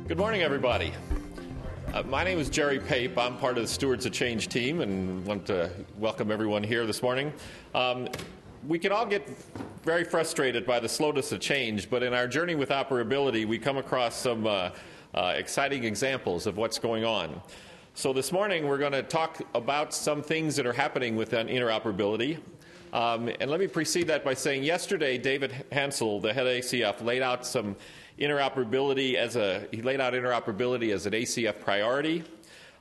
Good morning, everybody. My name is Gerry Pape. I'm part of the Stewards of Change team and want to welcome everyone here this morning. We can all get very frustrated by the slowness of change, but in our journey with operability, we come across some exciting examples of what's going on. So this morning, we're going to talk about some things that are happening with interoperability. And let me precede that by saying yesterday, David Hansel, the head of ACF, laid out interoperability as an ACF priority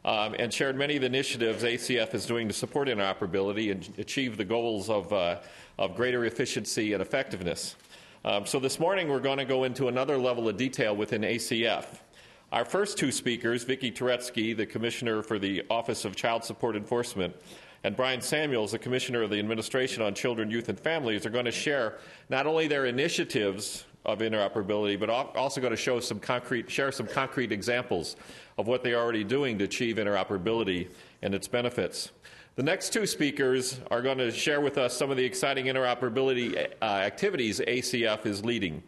and shared many of the initiatives ACF is doing to support interoperability and achieve the goals of greater efficiency and effectiveness. So this morning we're going to go into another level of detail within ACF. Our first two speakers, Vicki, the Commissioner for the Office of Child Support Enforcement, and Bryan, the Commissioner of the Administration on Children, Youth, and Families, are going to share not only their initiatives of interoperability, but also going to share some concrete examples of what they're already doing to achieve interoperability and its benefits. The next two speakers are going to share with us some of the exciting interoperability activities ACF is leading.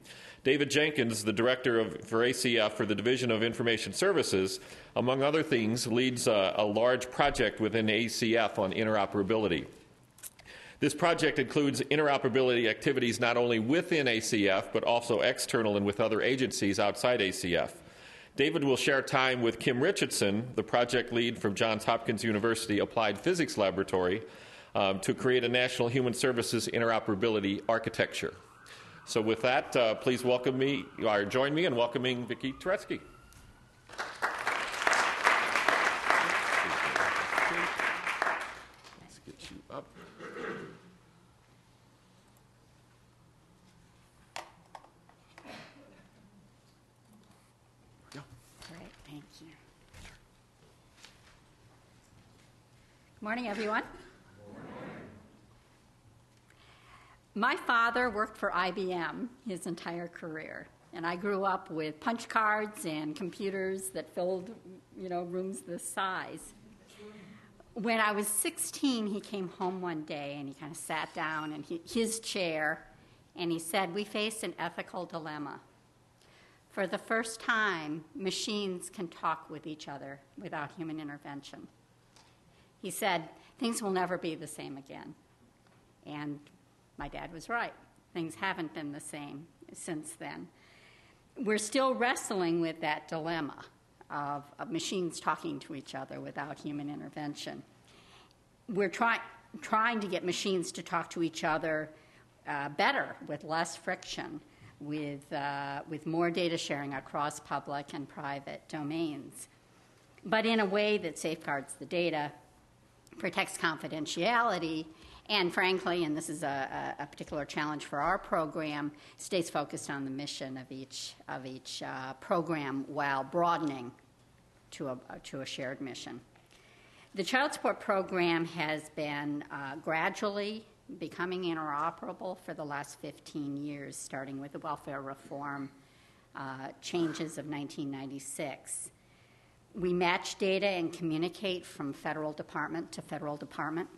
David Jenkins, the Director for ACF for the Division of Information Services, among other things, leads a large project within ACF on interoperability. This project includes interoperability activities not only within ACF, but also external and with other agencies outside ACF. David will share time with Kim Richeson, the project lead from Johns Hopkins University Applied Physics Laboratory, to create a national human services interoperability architecture. So with that, please join me in welcoming Vicki Turetsky. Let's get you up. Great, thank you. Good morning, everyone. My father worked for IBM his entire career, and I grew up with punch cards and computers that filled, rooms this size. When I was 16, he came home one day, and he kind of sat down in his chair, and he said, "We face an ethical dilemma. For the first time, machines can talk with each other without human intervention." He said, "Things will never be the same again." And my dad was right. Things haven't been the same since then. We're still wrestling with that dilemma of machines talking to each other without human intervention. We're trying to get machines to talk to each other better, with less friction, with more data sharing across public and private domains, but in a way that safeguards the data, protects confidentiality, and frankly, and this is a particular challenge for our program, stays focused on the mission of each program while broadening to a shared mission. The child support program has been gradually becoming interoperable for the last 15 years, starting with the welfare reform changes of 1996. We match data and communicate from federal department to federal department,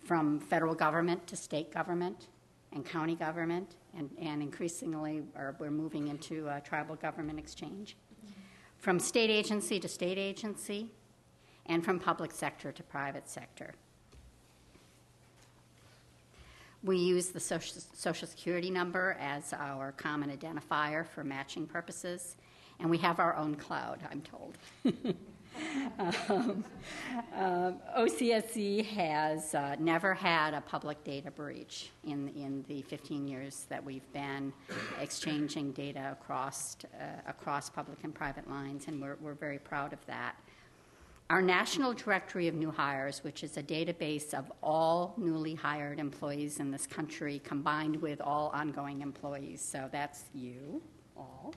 from federal government to state government and county government, and increasingly we're moving into tribal government exchange, from state agency to state agency, and from public sector to private sector. We use the Social Security number as our common identifier for matching purposes, and we have our own cloud, I'm told. OCSE has never had a public data breach in the 15 years that we've been exchanging data across public and private lines, and we're very proud of that. Our National Directory of New Hires, which is a database of all newly hired employees in this country combined with all ongoing employees, so that's you all,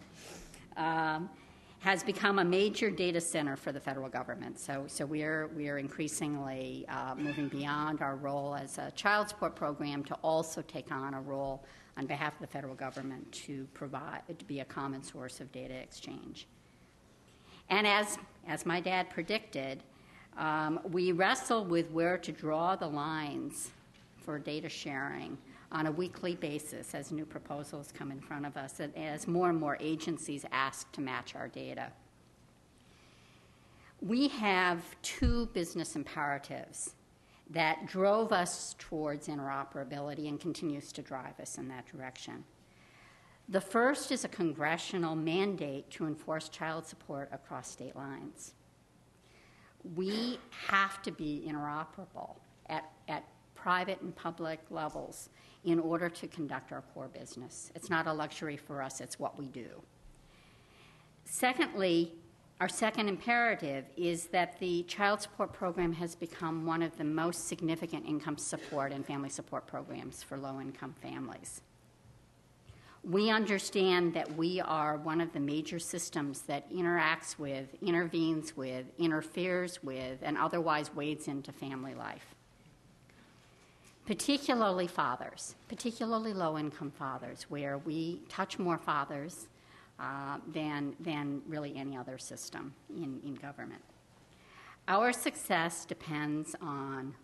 has become a major data center for the federal government. So we are increasingly moving beyond our role as a child support program to also take on a role on behalf of the federal government to be a common source of data exchange. And as my dad predicted, we wrestle with where to draw the lines for data sharing on a weekly basis as new proposals come in front of us and as more and more agencies ask to match our data. We have two business imperatives that drove us towards interoperability and continues to drive us in that direction. The first is a congressional mandate to enforce child support across state lines. We have to be interoperable at private and public levels in order to conduct our core business. It's not a luxury for us, it's what we do. Secondly, our second imperative is that the child support program has become one of the most significant income support and family support programs for low-income families. We understand that we are one of the major systems that interacts with, intervenes with, interferes with, and otherwise wades into family life. Particularly fathers, particularly low-income fathers, where we touch more fathers than really any other system in government. Our success depends on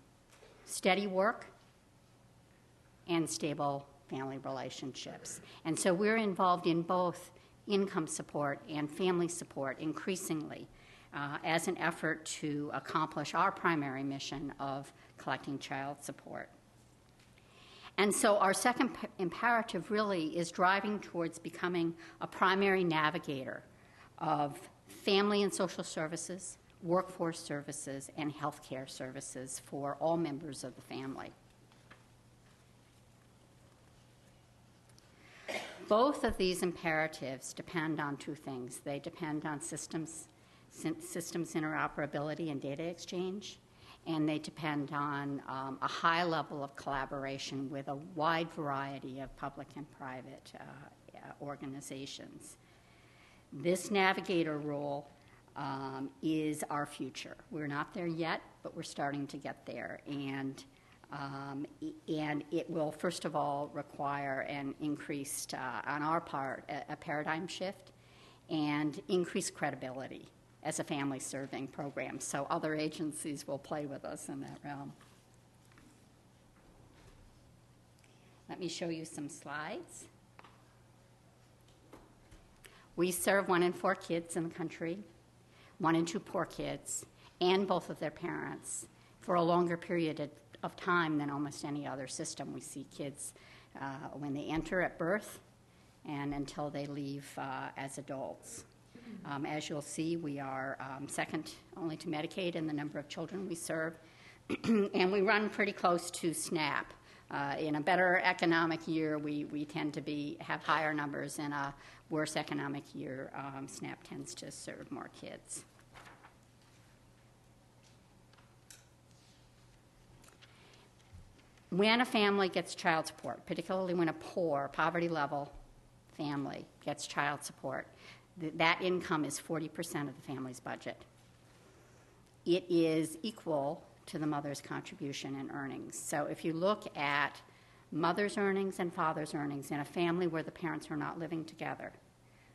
steady work and stable family relationships. And so we're involved in both income support and family support increasingly as an effort to accomplish our primary mission of collecting child support. And so our second imperative really is driving towards becoming a primary navigator of family and social services, workforce services, and healthcare services for all members of the family. Both of these imperatives depend on two things. They depend on systems interoperability and data exchange, and they depend on a high level of collaboration with a wide variety of public and private organizations. This navigator role is our future. We're not there yet, but we're starting to get there. And it will, first of all, require an increased, on our part, a paradigm shift and increased credibility as a family-serving program. So other agencies will play with us in that realm. Let me show you some slides. We serve 1 in 4 kids in the country, 1 in 2 poor kids, and both of their parents for a longer period of time than almost any other system. We see kids when they enter at birth and until they leave as adults. As you'll see, we are second only to Medicaid in the number of children we serve, and we run pretty close to SNAP. In a better economic year, we tend to have higher numbers. In a worse economic year, SNAP tends to serve more kids. When a family gets child support, particularly when a poor, poverty-level family gets child support, that income is 40% of the family's budget. It is equal to the mother's contribution and earnings. So if you look at mother's earnings and father's earnings in a family where the parents are not living together,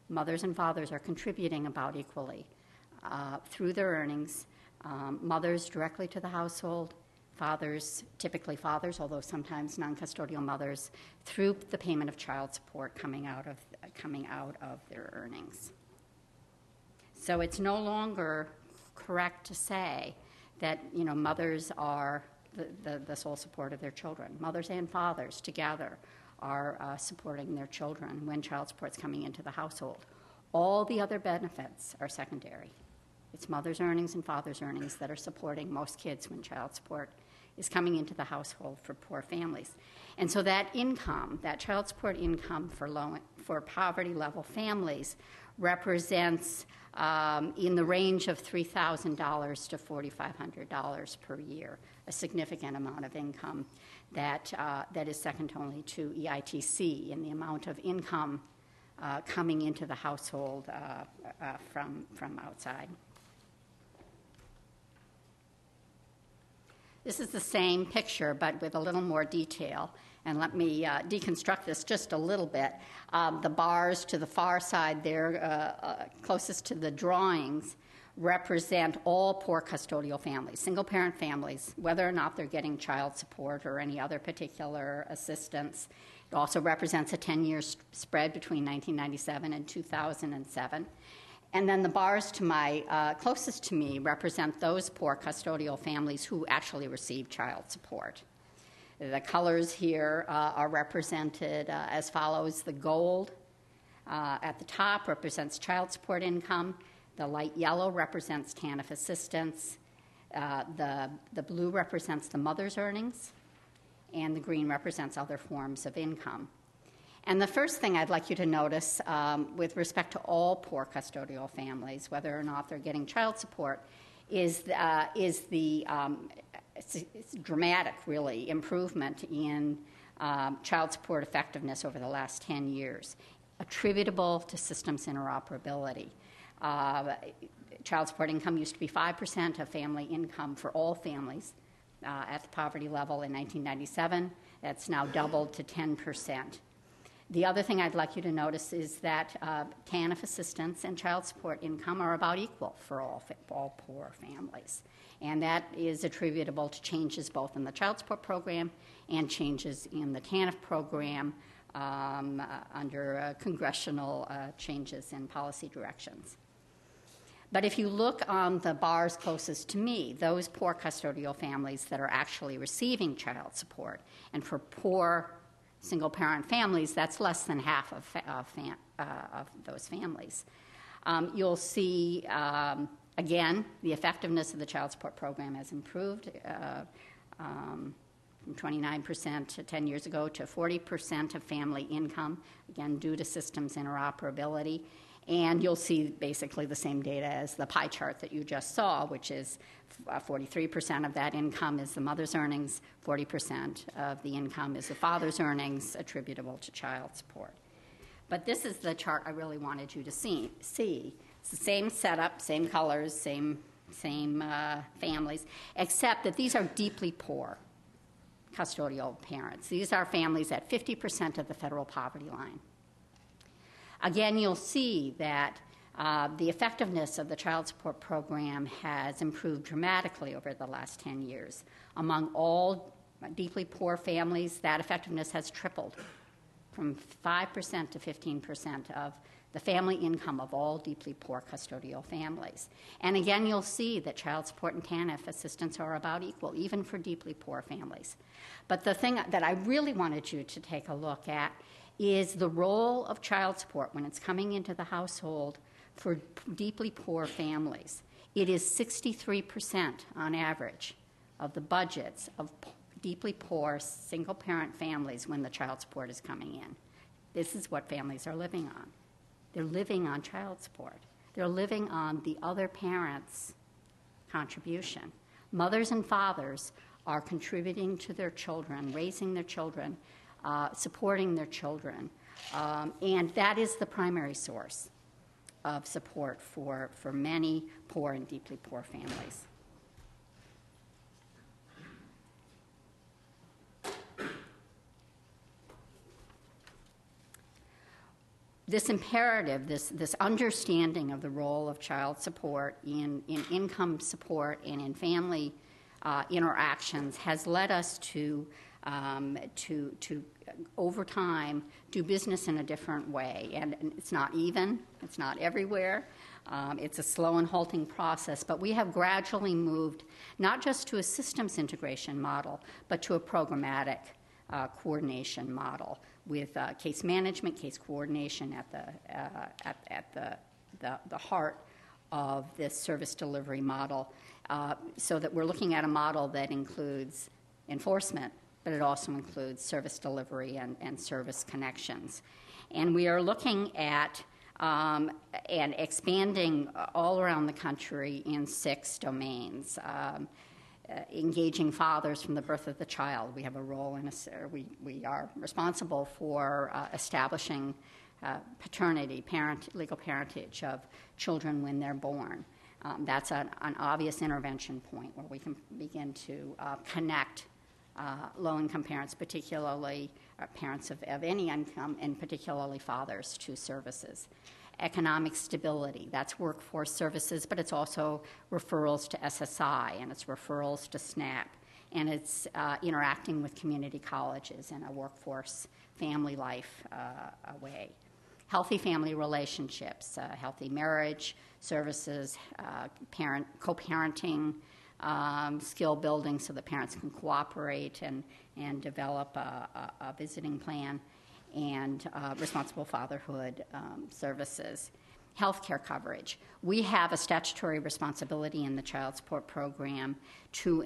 mothers and fathers are contributing about equally through their earnings, mothers directly to the household, fathers, typically fathers, although sometimes non-custodial mothers, through the payment of child support coming out of their earnings. So it's no longer correct to say that mothers are the sole support of their children. Mothers and fathers together are supporting their children when child support's coming into the household. All the other benefits are secondary. It's mother's earnings and father's earnings that are supporting most kids when child support is coming into the household for poor families. And so that income, that child support income for poverty-level families represents in the range of $3,000 to $4,500 per year, a significant amount of income that is second only to EITC in the amount of income coming into the household from outside. This is the same picture, but with a little more detail. And let me deconstruct this just a little bit. The bars to the far side there, closest to the drawings, represent all poor custodial families, single-parent families, whether or not they're getting child support or any other particular assistance. It also represents a 10-year spread between 1997 and 2007. And then the bars to my closest to me represent those poor custodial families who actually receive child support. The colors here are represented as follows. The gold at the top represents child support income. The light yellow represents TANF assistance. The blue represents the mother's earnings. And the green represents other forms of income. And the first thing I'd like you to notice with respect to all poor custodial families, whether or not they're getting child support, is the it's dramatic, really, improvement in child support effectiveness over the last 10 years, attributable to systems interoperability. Child support income used to be 5% of family income for all families at the poverty level in 1997. That's now doubled to 10%. The other thing I'd like you to notice is that TANF assistance and child support income are about equal for all poor families. And that is attributable to changes both in the child support program and changes in the TANF program under congressional changes in policy directions. But if you look on the bars closest to me, those poor custodial families that are actually receiving child support, and for poor single-parent families, that's less than half of those families. You'll see, again, the effectiveness of the child support program has improved from 29% 10 years ago to 40% of family income, again, due to systems interoperability. And you'll see basically the same data as the pie chart that you just saw, which is 43% of that income is the mother's earnings, 40% of the income is the father's earnings attributable to child support. But this is the chart I really wanted you to see. It's the same setup, same colors, same families, except that these are deeply poor custodial parents. These are families at 50% of the federal poverty line. Again, you'll see that the effectiveness of the child support program has improved dramatically over the last 10 years. Among all deeply poor families, that effectiveness has tripled from 5% to 15% of the family income of all deeply poor custodial families. And again, you'll see that child support and TANF assistance are about equal, even for deeply poor families. But the thing that I really wanted you to take a look at is the role of child support when it's coming into the household for deeply poor families. It is 63% on average of the budgets of deeply poor single-parent families when the child support is coming in. This is what families are living on. They're living on child support. They're living on the other parent's contribution. Mothers and fathers are contributing to their children, raising their children, supporting their children, and that is the primary source of support for many poor and deeply poor families. This imperative, this understanding of the role of child support in income support and in family interactions has led us to over time, do business in a different way. And it's not even, it's not everywhere. It's a slow and halting process, but we have gradually moved not just to a systems integration model, but to a programmatic coordination model with case management, case coordination at the heart of this service delivery model, so that we're looking at a model that includes enforcement, but it also includes service delivery and service connections. And we are looking at and expanding all around the country in 6 domains. Engaging fathers from the birth of the child. We have a role in we are responsible for establishing paternity, legal parentage of children when they're born. That's an obvious intervention point where we can begin to connect low-income parents, particularly parents of any income, and particularly fathers, to services. economic stability. That's workforce services, but it's also referrals to SSI, and it's referrals to SNAP, and it's interacting with community colleges in a workforce family life way. Healthy family relationships, healthy marriage services, co-parenting, skill building so that parents can cooperate and develop a visiting plan, and responsible fatherhood services. Healthcare coverage. We have a statutory responsibility in the child support program to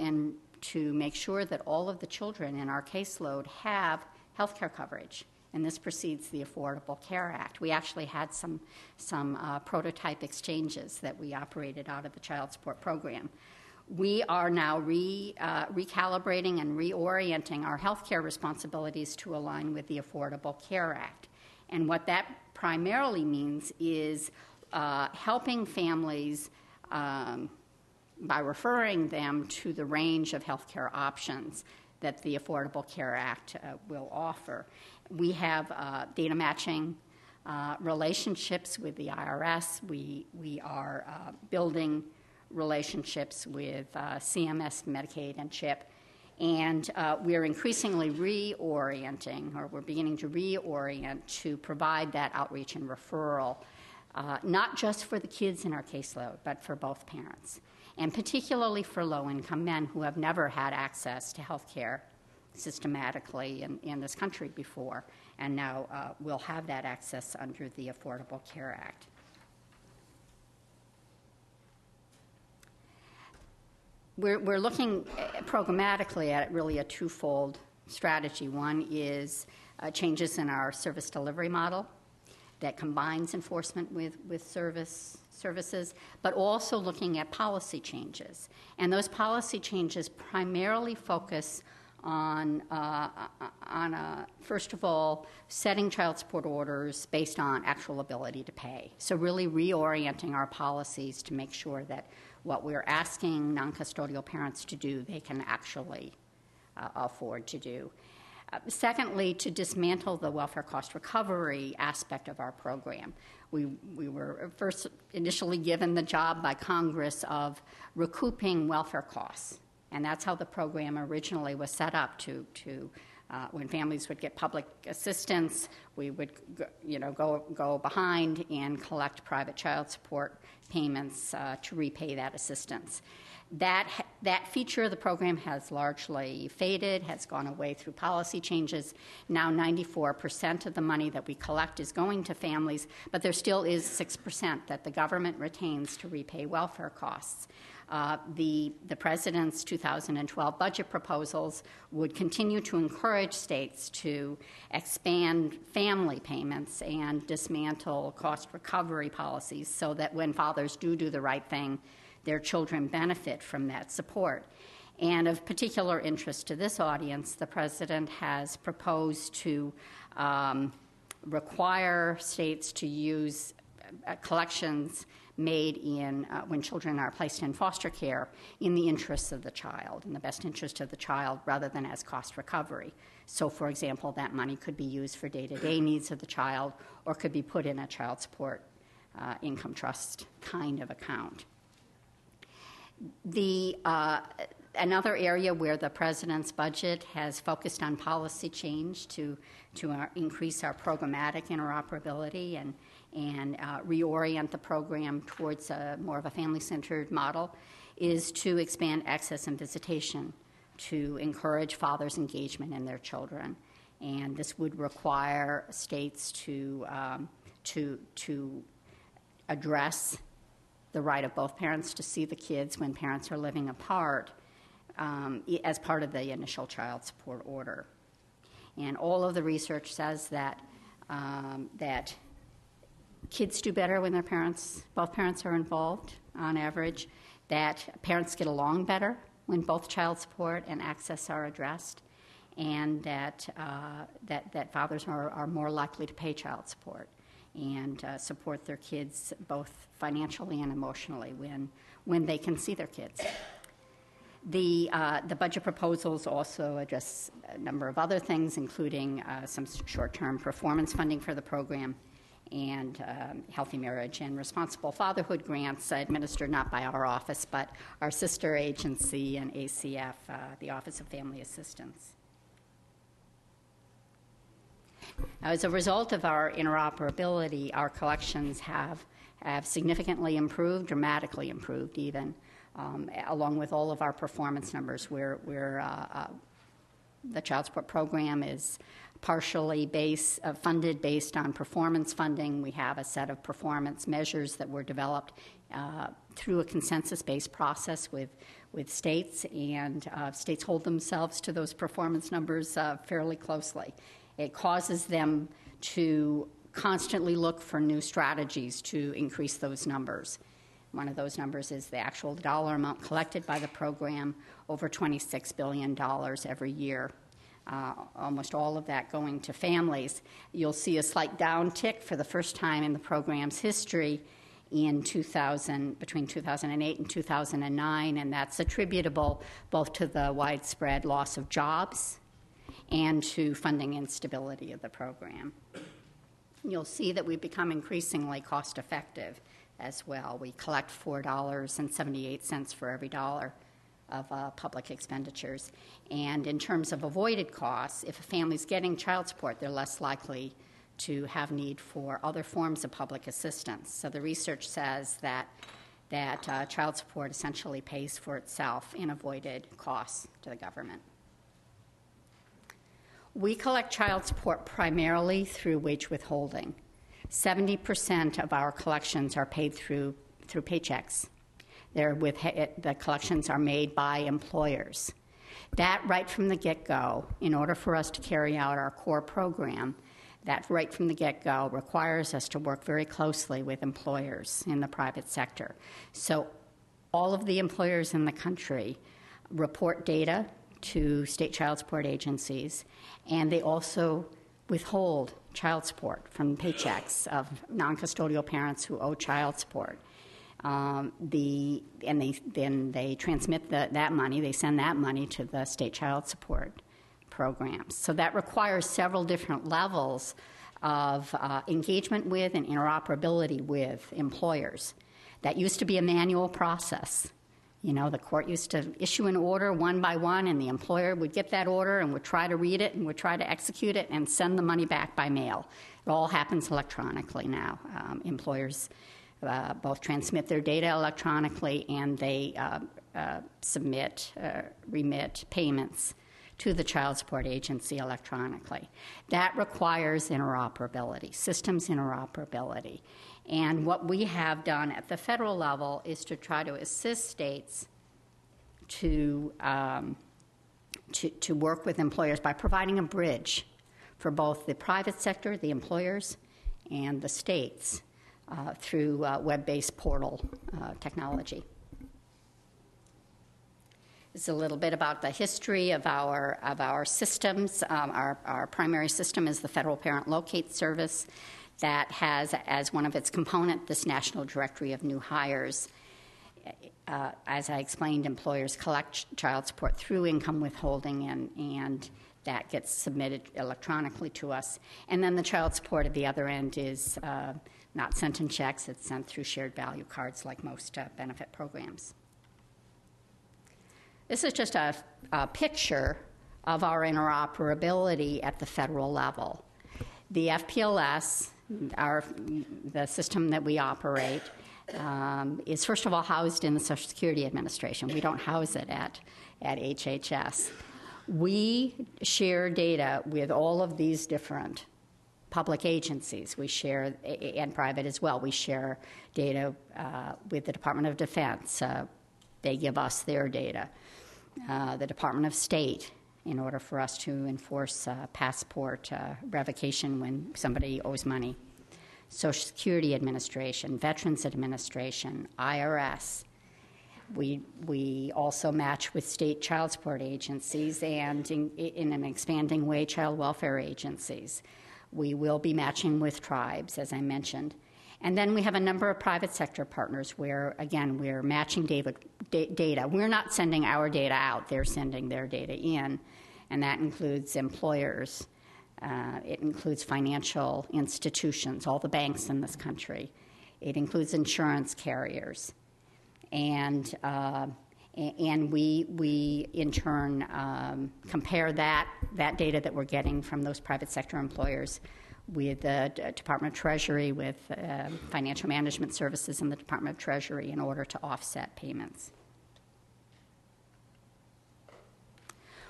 make sure that all of the children in our caseload have healthcare coverage, and this precedes the Affordable Care Act. We actually had some prototype exchanges that we operated out of the child support program. We are now recalibrating and reorienting our healthcare responsibilities to align with the Affordable Care Act. And what that primarily means is helping families by referring them to the range of healthcare options that the Affordable Care Act will offer. We have data matching relationships with the IRS. We are building relationships with CMS, Medicaid, and CHIP. And we're increasingly reorienting, or we're beginning to reorient to provide that outreach and referral, not just for the kids in our caseload, but for both parents, and particularly for low-income men who have never had access to health care systematically in this country before, and now will have that access under the Affordable Care Act. We're looking programmatically at really a twofold strategy. One is changes in our service delivery model that combines enforcement with services, but also looking at policy changes. And those policy changes primarily focus on first of all, setting child support orders based on actual ability to pay. So really reorienting our policies to make sure that what we're asking non-custodial parents to do, they can actually afford to do. Secondly, to dismantle the welfare cost recovery aspect of our program. We were first initially given the job by Congress of recouping welfare costs, and that's how the program originally was set up to when families would get public assistance, we would go behind and collect private child support payments to repay that assistance. That feature of the program has largely faded, has gone away through policy changes. Now 94% of the money that we collect is going to families, but there still is 6% that the government retains to repay welfare costs. The President's 2012 budget proposals would continue to encourage states to expand family payments and dismantle cost recovery policies so that when fathers do the right thing, their children benefit from that support. And of particular interest to this audience, the President has proposed to require states to use collections made in when children are placed in foster care in the interests of the child, in the best interest of the child, rather than as cost recovery. So, for example, that money could be used for day-to-day needs of the child or could be put in a child support income trust kind of account. Another area where the President's budget has focused on policy change to increase our programmatic interoperability and reorient the program towards more of a family-centered model is to expand access and visitation to encourage fathers' engagement in their children. And this would require states to address the right of both parents to see the kids when parents are living apart as part of the initial child support order. And all of the research says that kids do better when both parents are involved on average, that parents get along better when both child support and access are addressed, and that fathers are more likely to pay child support and support their kids both financially and emotionally when they can see their kids. The budget proposals also address a number of other things, including some short-term performance funding for the program and healthy marriage and responsible fatherhood grants administered not by our office, but our sister agency in ACF, the Office of Family Assistance. As a result of our interoperability, our collections have significantly improved, dramatically improved even, along with all of our performance numbers. The child support program is partially funded based on performance funding. We have a set of performance measures that were developed through a consensus-based process with states, and states hold themselves to those performance numbers fairly closely. It causes them to constantly look for new strategies to increase those numbers. One of those numbers is the actual dollar amount collected by the program, over $26 billion every year. Almost all of that going to families. You'll see a slight downtick for the first time in the program's history in between 2008 and 2009, and that's attributable both to the widespread loss of jobs and to funding instability of the program. You'll see that we've become increasingly cost-effective as well. We collect $4.78 for every dollar of public expenditures. And in terms of avoided costs, if a family's getting child support, they're less likely to have need for other forms of public assistance. So the research says that child support essentially pays for itself in avoided costs to the government. We collect child support primarily through wage withholding. 70% of our collections are paid through paychecks. The collections are made by employers. That right from the get-go, in order for us to carry out our core program, that right from the get-go requires us to work very closely with employers in the private sector. So all of the employers in the country report data to state child support agencies, and they also withhold child support from paychecks of non-custodial parents who owe child support. And they transmit that money, they send that money to the state child support programs. So that requires several different levels of engagement with and interoperability with employers. That used to be a manual process. You know, the court used to issue an order one by one, and the employer would get that order and would try to read it and would try to execute it and send the money back by mail. It all happens electronically now. Employers both transmit their data electronically and they remit payments to the child support agency electronically. That requires interoperability, systems interoperability. And what we have done at the federal level is to try to assist states to work with employers by providing a bridge for both the private sector, the employers, and the states through web-based portal technology. It's a little bit about the history of our systems. Our primary system is the Federal Parent Locate Service that has as one of its components this National Directory of New Hires. As I explained, employers collect child support through income withholding, and that gets submitted electronically to us. And then the child support at the other end is not sent in checks. It's sent through shared value cards like most benefit programs. This is just a picture of our interoperability at the federal level. The FPLS, the system that we operate, is first of all housed in the Social Security Administration. We don't house it at HHS. We share data with all of these different public agencies. We share, and private as well, we share data with the Department of Defense. They give us their data. The Department of State, in order for us to enforce passport revocation when somebody owes money. Social Security Administration, Veterans Administration, IRS. We also match with state child support agencies and, in an expanding way, child welfare agencies. We will be matching with tribes, as I mentioned. And then we have a number of private sector partners where, again, we're matching data. We're not sending our data out. They're sending their data in, and that includes employers, It includes financial institutions, all the banks in this country. It includes insurance carriers. And we in turn compare that data that we're getting from those private sector employers with the Department of Treasury, with financial management services in the Department of Treasury in order to offset payments.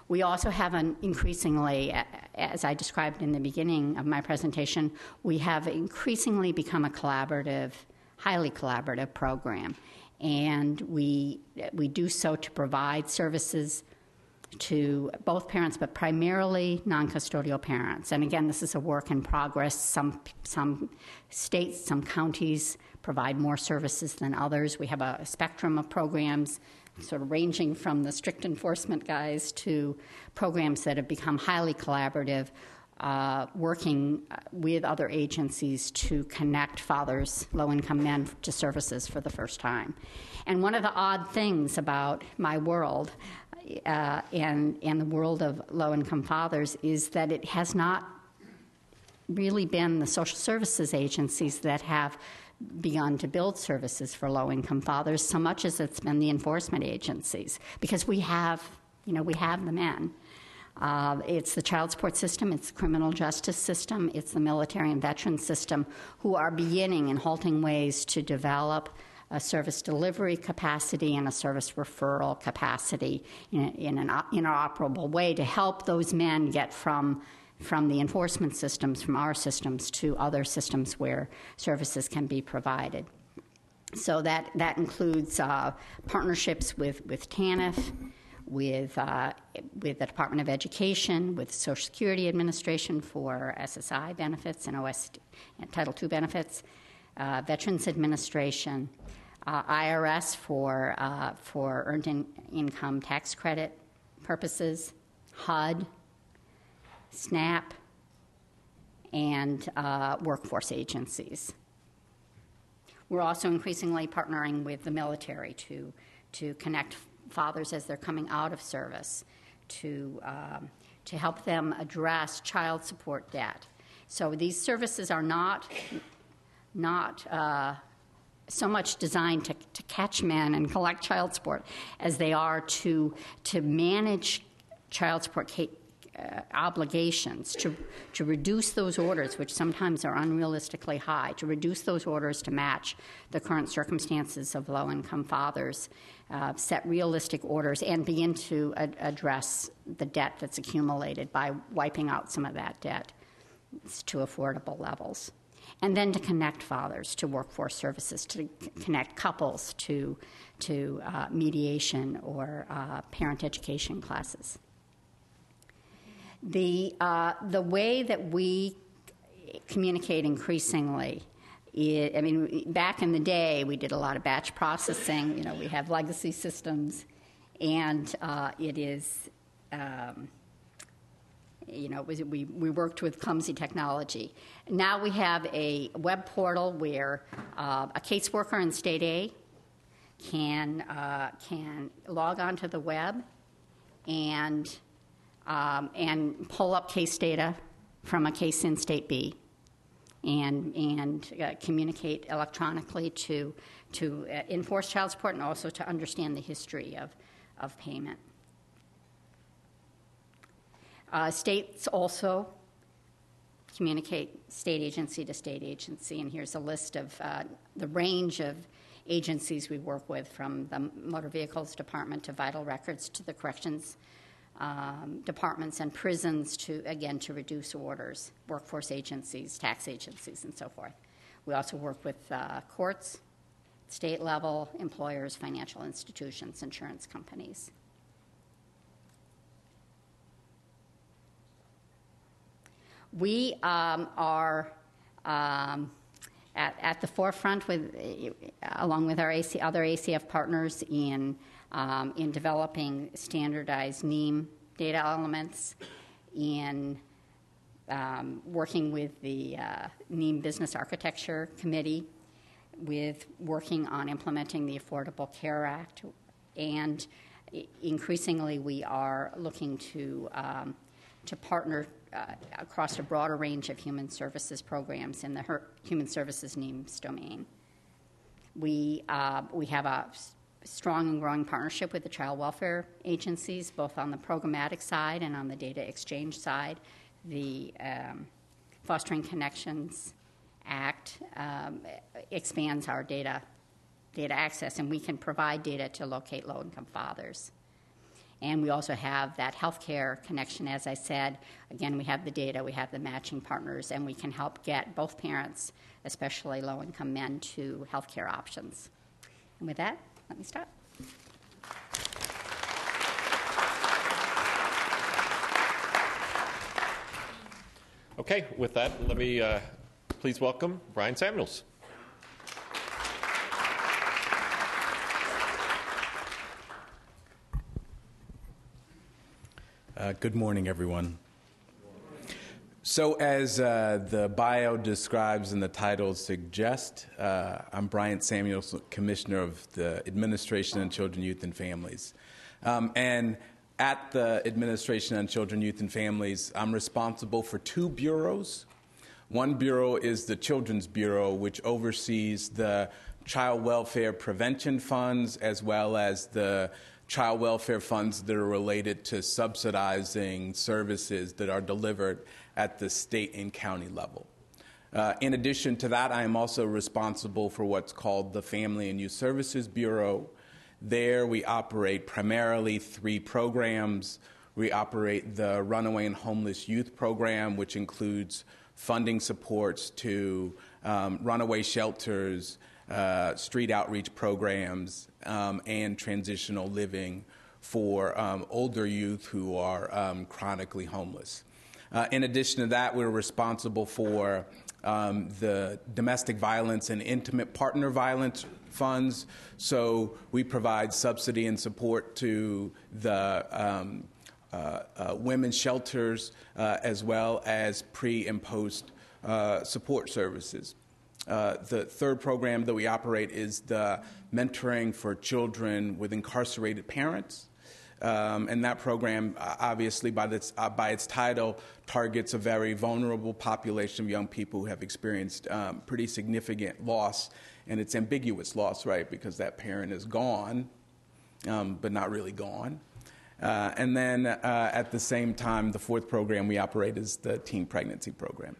We also have an increasingly, as I described in the beginning of my presentation, we have increasingly become a collaborative, highly collaborative program. And we do so to provide services to both parents, but primarily non-custodial parents. And again, this is a work in progress. Some states, some counties provide more services than others. We have a spectrum of programs, sort of ranging from the strict enforcement guys to programs that have become highly collaborative, working with other agencies to connect fathers, low-income men, to services for the first time. And one of the odd things about my world and the world of low-income fathers is that it has not really been the social services agencies that have begun to build services for low-income fathers so much as it's been the enforcement agencies, because we have the men. It's the child support system, it's the criminal justice system, it's the military and veteran system who are beginning in halting ways to develop a service delivery capacity and a service referral capacity in an interoperable way to help those men get from the enforcement systems, from our systems, to other systems where services can be provided. So that includes partnerships with TANF, with the Department of Education, with Social Security Administration for SSI benefits and Title II benefits, Veterans Administration, IRS for earned income tax credit purposes, HUD, SNAP, and workforce agencies. We're also increasingly partnering with the military to connect fathers as they're coming out of service, to help them address child support debt. So these services are not so much designed to catch men and collect child support as they are to manage child support obligations, to reduce those orders, which sometimes are unrealistically high, to reduce those orders to match the current circumstances of low-income fathers, set realistic orders, and begin to address the debt that's accumulated by wiping out some of that debt to affordable levels. And then to connect fathers to workforce services, to connect couples to mediation or parent education classes. The way that we communicate increasingly, back in the day, we did a lot of batch processing. We have legacy systems, and it is, we worked with clumsy technology. Now we have a web portal where a caseworker in State A can log onto the web and pull up case data from a case in State B and communicate electronically to enforce child support and also to understand the history of payment. States also communicate state agency to state agency, and here's a list of the range of agencies we work with, from the Motor Vehicles Department to Vital Records to the Corrections departments and prisons to reduce orders, workforce agencies, tax agencies, and so forth. We also work with courts, state level, employers, financial institutions, insurance companies. We are at the forefront along with our other ACF partners in developing standardized NEEM data elements, in working with the NEEM Business Architecture Committee, with working on implementing the Affordable Care Act, and increasingly we are looking to partner across a broader range of human services programs in the human services needs domain. We have a strong and growing partnership with the child welfare agencies, both on the programmatic side and on the data exchange side. The Fostering Connections Act expands our data access, and we can provide data to locate low-income fathers. And we also have that healthcare connection, as I said. Again, we have the data, we have the matching partners, and we can help get both parents, especially low-income men, to healthcare options. And with that, let me start. Okay, with that, let me please welcome Bryan Samuels. Good morning, everyone. So as the bio describes and the title suggests, I'm Bryan Samuels, Commissioner of the Administration on Children, Youth, and Families. And at the Administration on Children, Youth, and Families, I'm responsible for two bureaus. One bureau is the Children's Bureau, which oversees the child welfare prevention funds as well as the child welfare funds that are related to subsidizing services that are delivered at the state and county level. In addition to that, I am also responsible for what's called the Family and Youth Services Bureau. There we operate primarily three programs. We operate the Runaway and Homeless Youth Program, which includes funding supports to runaway shelters, street outreach programs, and transitional living for older youth who are chronically homeless. In addition to that, we're responsible for the domestic violence and intimate partner violence funds. So we provide subsidy and support to the women's shelters as well as pre and post support services. The third program that we operate is the Mentoring for Children with Incarcerated Parents. And that program, obviously, by its title, targets a very vulnerable population of young people who have experienced pretty significant loss. And it's ambiguous loss, right, because that parent is gone, but not really gone. And then at the same time, the fourth program we operate is the Teen Pregnancy Program.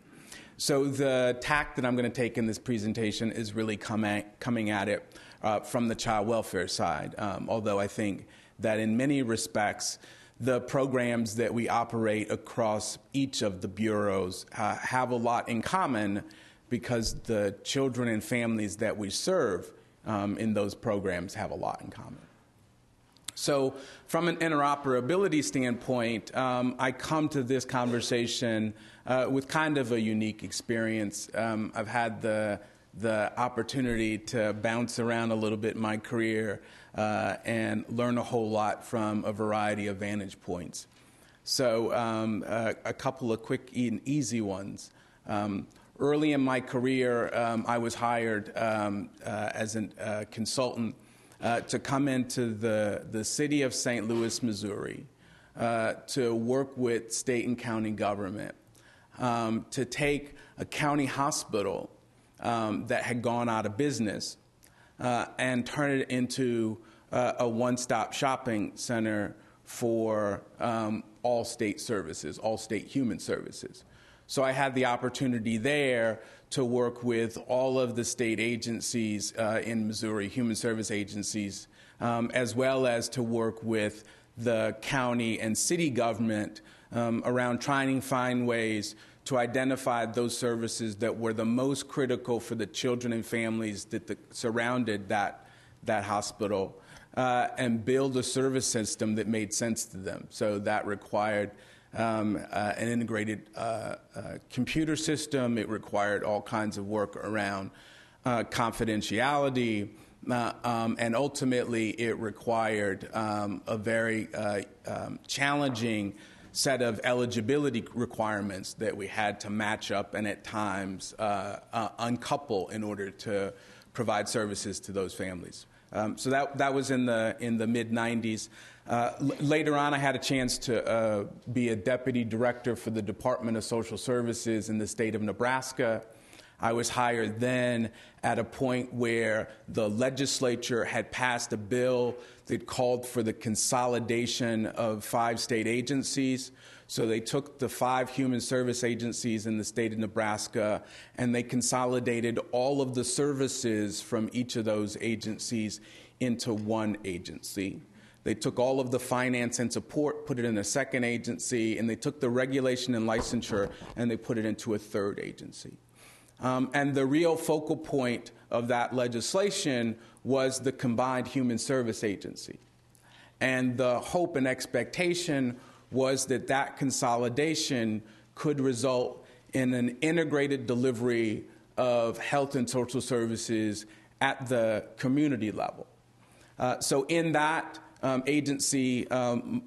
So the tack that I'm going to take in this presentation is really coming at it from the child welfare side, although I think that in many respects, the programs that we operate across each of the bureaus have a lot in common because the children and families that we serve in those programs have a lot in common. So from an interoperability standpoint, I come to this conversation with kind of a unique experience. I've had the opportunity to bounce around a little bit in my career and learn a whole lot from a variety of vantage points. So a couple of quick and easy ones. Early in my career, I was hired as a consultant to come into the city of St. Louis, Missouri, to work with state and county government, to take a county hospital that had gone out of business and turn it into a one-stop shopping center for all state services, all state human services. So I had the opportunity there to work with all of the state agencies in Missouri, human service agencies, as well as to work with the county and city government around trying to find ways to identify those services that were the most critical for the children and families that surrounded that hospital and build a service system that made sense to them. So that required an integrated computer system. It required all kinds of work around confidentiality, and ultimately it required a very challenging set of eligibility requirements that we had to match up and at times uncouple in order to provide services to those families. So that was in the mid-'90s. Later on, I had a chance to be a deputy director for the Department of Social Services in the state of Nebraska. I was hired then at a point where the legislature had passed a bill that called for the consolidation of 5 state agencies. So they took the 5 human service agencies in the state of Nebraska and they consolidated all of the services from each of those agencies into one agency. They took all of the finance and support, put it in a second agency, and they took the regulation and licensure and they put it into a third agency. And the real focal point of that legislation was the combined human service agency. And the hope and expectation was that that consolidation could result in an integrated delivery of health and social services at the community level. So in that agency,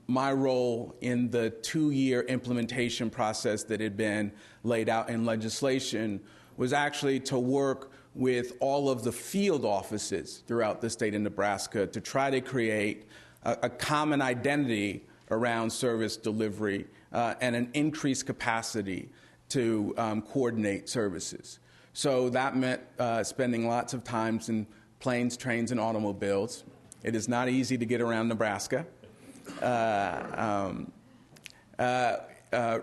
my role in the 2-year implementation process that had been laid out in legislation was actually to work with all of the field offices throughout the state of Nebraska to try to create a common identity around service delivery and an increased capacity to coordinate services. So that meant spending lots of time in planes, trains, and automobiles. It is not easy to get around Nebraska.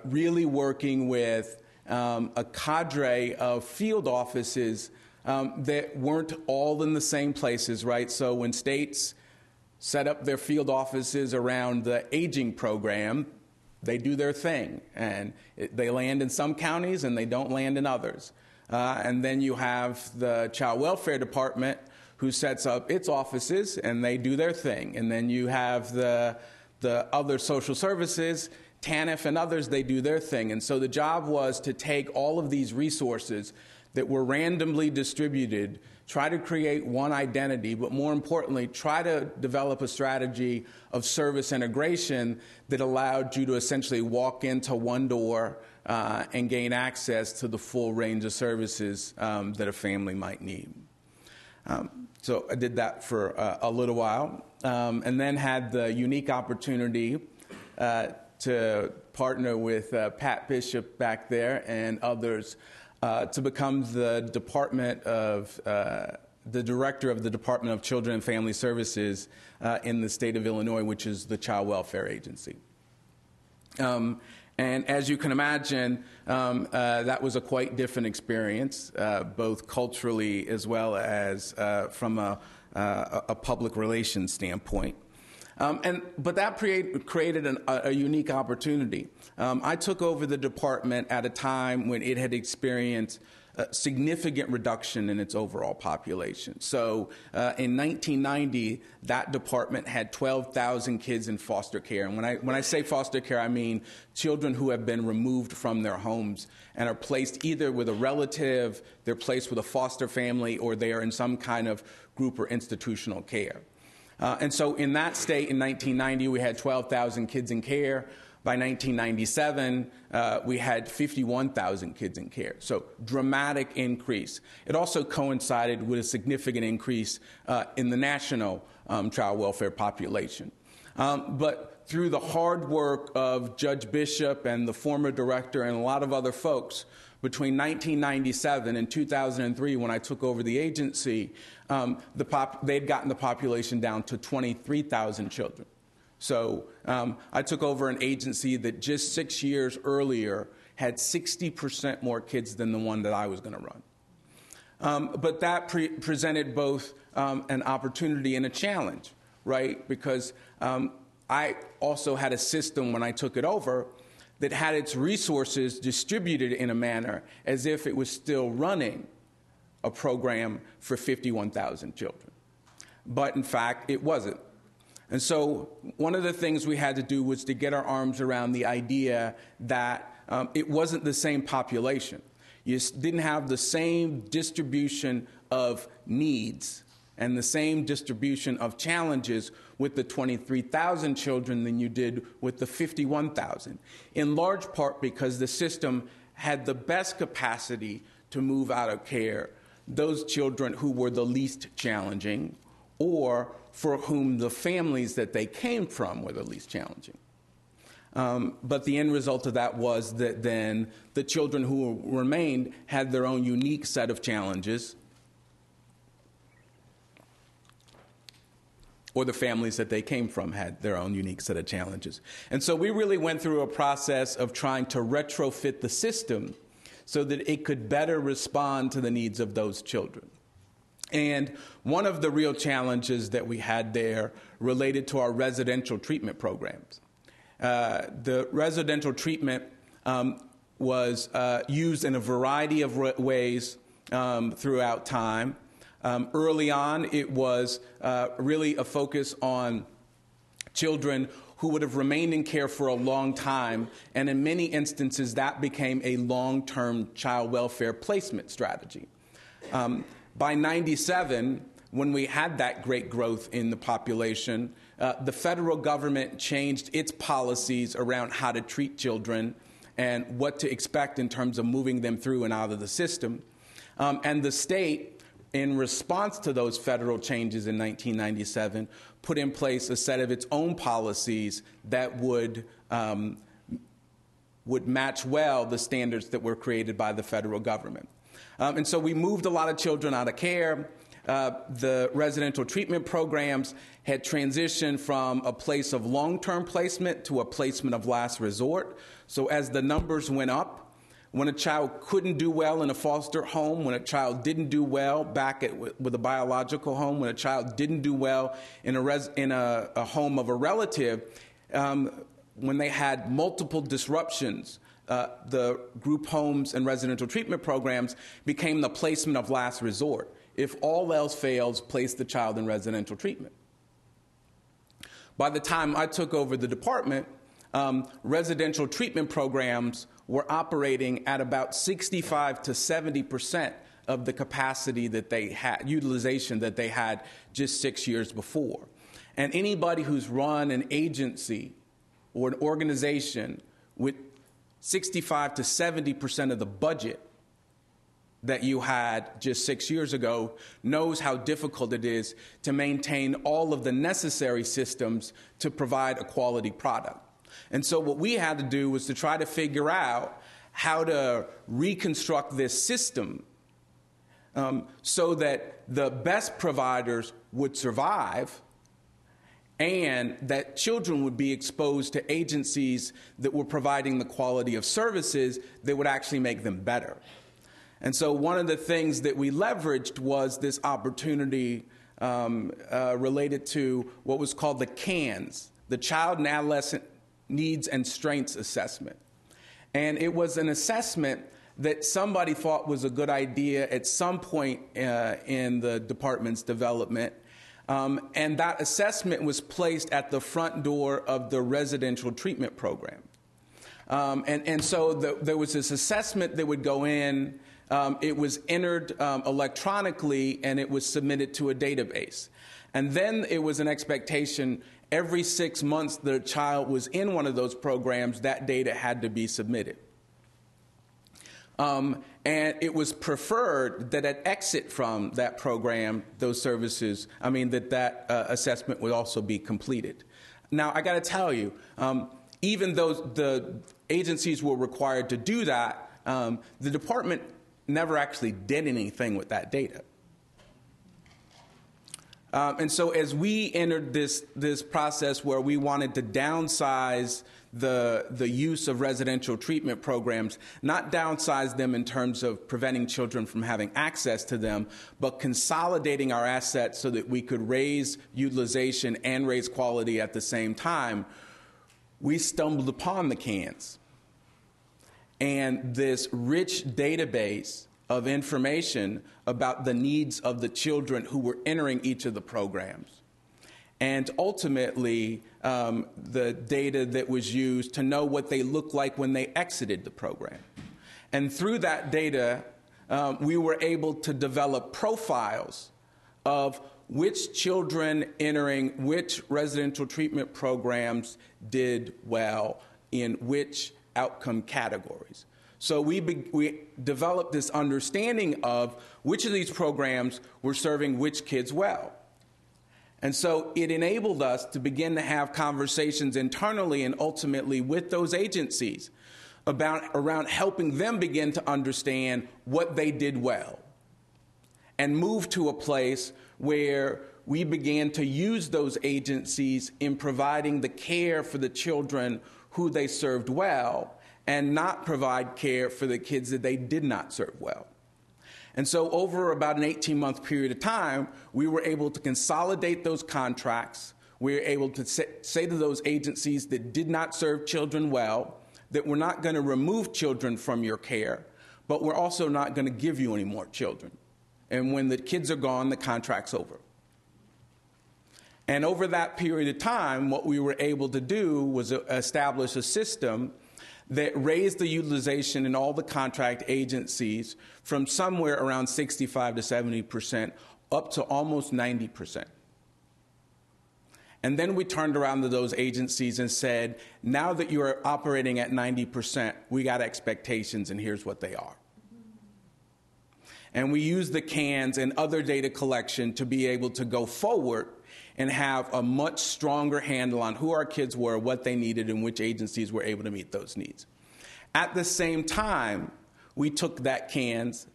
Really working with a cadre of field offices that weren't all in the same places, right? So when states set up their field offices around the aging program, they do their thing. And they land in some counties and they don't land in others. And then you have the Child Welfare Department who sets up its offices and they do their thing. And then you have the other social services, TANF and others, they do their thing. And so the job was to take all of these resources that were randomly distributed, try to create one identity, but more importantly, try to develop a strategy of service integration that allowed you to essentially walk into one door and gain access to the full range of services that a family might need. So I did that for a little while, and then had the unique opportunity to partner with Pat Bishop back there and others to become the director of the Department of Children and Family Services in the state of Illinois, which is the Child Welfare Agency. And as you can imagine, that was a quite different experience, both culturally as well as from a public relations standpoint. But that created a unique opportunity. I took over the department at a time when it had experienced a significant reduction in its overall population. So in 1990, that department had 12,000 kids in foster care. And when I say foster care, I mean children who have been removed from their homes and are placed either with a relative, they're placed with a foster family, or they are in some kind of group or institutional care. And so in that state, in 1990, we had 12,000 kids in care. By 1997, we had 51,000 kids in care. So dramatic increase. It also coincided with a significant increase in the national child welfare population. But through the hard work of Judge Bishop and the former director and a lot of other folks, between 1997 and 2003, when I took over the agency, they'd gotten the population down to 23,000 children. So I took over an agency that just 6 years earlier had 60% more kids than the one that I was going to run. But that presented both an opportunity and a challenge, right? Because I also had a system when I took it over that had its resources distributed in a manner as if it was still running a program for 51,000 children. But in fact, it wasn't. And so one of the things we had to do was to get our arms around the idea that it wasn't the same population. You didn't have the same distribution of needs and the same distribution of challenges with the 23,000 children than you did with the 51,000, in large part because the system had the best capacity to move out of care those children who were the least challenging or for whom the families that they came from were the least challenging. But the end result of that was that then the children who remained had their own unique set of challenges, or the families that they came from had their own unique set of challenges. And so we really went through a process of trying to retrofit the system so that it could better respond to the needs of those children. And one of the real challenges that we had there related to our residential treatment programs. The residential treatment was used in a variety of ways throughout time. Early on, it was really a focus on children who would have remained in care for a long time, and in many instances, that became a long-term child welfare placement strategy. By 97, when we had that great growth in the population, the federal government changed its policies around how to treat children and what to expect in terms of moving them through and out of the system. And the state, in response to those federal changes in 1997, put in place a set of its own policies that would match well the standards that were created by the federal government. And so we moved a lot of children out of care. The residential treatment programs had transitioned from a place of long-term placement to a placement of last resort. So as the numbers went up, when a child couldn't do well in a foster home, when a child didn't do well back with a biological home, when a child didn't do well in a home of a relative, when they had multiple disruptions, the group homes and residential treatment programs became the placement of last resort. If all else fails, place the child in residential treatment. By the time I took over the department, residential treatment programs were operating at about 65 to 70% of the capacity that they had, utilization that they had just 6 years before. And anybody who's run an agency or an organization with 65 to 70% of the budget that you had just 6 years ago knows how difficult it is to maintain all of the necessary systems to provide a quality product. And so what we had to do was to try to figure out how to reconstruct this system so that the best providers would survive and that children would be exposed to agencies that were providing the quality of services that would actually make them better. And so one of the things that we leveraged was this opportunity related to what was called the CANS, the Child and Adolescent Needs and Strengths Assessment. And it was an assessment that somebody thought was a good idea at some point in the department's development. And that assessment was placed at the front door of the residential treatment program. And so there was this assessment that would go in. It was entered electronically, and it was submitted to a database. And then it was an expectation every 6 months the child was in one of those programs, that data had to be submitted. And it was preferred that at exit from that program, those services, that assessment would also be completed. Now, I got to tell you, even though the agencies were required to do that, the department never actually did anything with that data. And so as we entered this process where we wanted to downsize the use of residential treatment programs, not downsize them in terms of preventing children from having access to them, but consolidating our assets so that we could raise utilization and raise quality at the same time, we stumbled upon the CANS. And this rich database of information about the needs of the children who were entering each of the programs. And ultimately, the data that was used to know what they looked like when they exited the program. And through that data, we were able to develop profiles of which children entering which residential treatment programs did well in which outcome categories. So we developed this understanding of which of these programs were serving which kids well. And so it enabled us to begin to have conversations internally and ultimately with those agencies around helping them begin to understand what they did well and move to a place where we began to use those agencies in providing the care for the children who they served well and not provide care for the kids that they did not serve well. And so over about an 18-month period of time, we were able to consolidate those contracts. We were able to say to those agencies that did not serve children well that we're not going to remove children from your care, but we're also not going to give you any more children. And when the kids are gone, the contract's over. And over that period of time, what we were able to do was establish a system that raised the utilization in all the contract agencies from somewhere around 65 to 70% up to almost 90%. And then we turned around to those agencies and said, now that you're operating at 90%, we got expectations, and here's what they are. And we used the CANs and other data collection to be able to go forward and have a much stronger handle on who our kids were, what they needed, and which agencies were able to meet those needs. At the same time, we took that CANs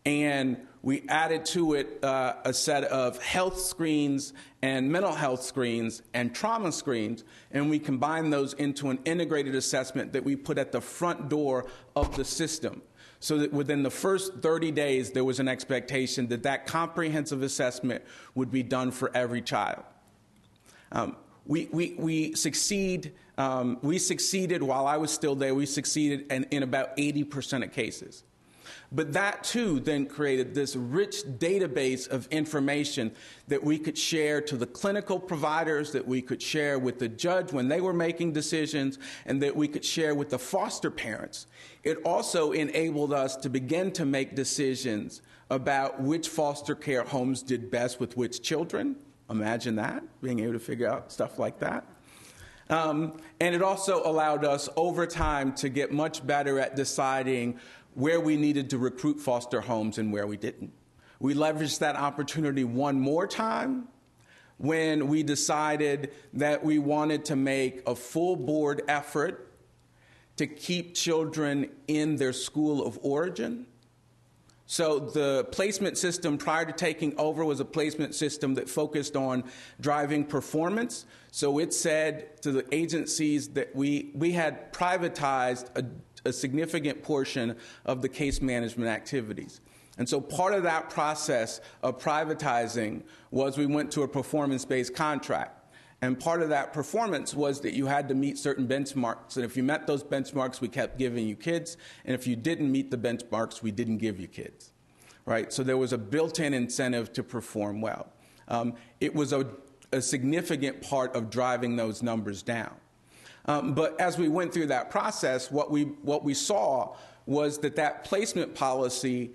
and we added to it a set of health screens and mental health screens and trauma screens, and we combined those into an integrated assessment that we put at the front door of the system, so that within the first 30 days, there was an expectation that that comprehensive assessment would be done for every child. We succeeded while I was still there. We succeeded in about 80% of cases. But that, too, then created this rich database of information that we could share to the clinical providers, that we could share with the judge when they were making decisions, and that we could share with the foster parents. It also enabled us to begin to make decisions about which foster care homes did best with which children. Imagine that, being able to figure out stuff like that. And it also allowed us over time to get much better at deciding where we needed to recruit foster homes and where we didn't. We leveraged that opportunity one more time when we decided that we wanted to make a full board effort to keep children in their school of origin. So the placement system prior to taking over was a placement system that focused on driving performance. So it said to the agencies that we had privatized a significant portion of the case management activities. And so part of that process of privatizing was we went to a performance-based contract. And part of that performance was that you had to meet certain benchmarks. And if you met those benchmarks, we kept giving you kids. And if you didn't meet the benchmarks, we didn't give you kids. Right? So there was a built-in incentive to perform well. It was a significant part of driving those numbers down. But as we went through that process, what we saw was that placement policy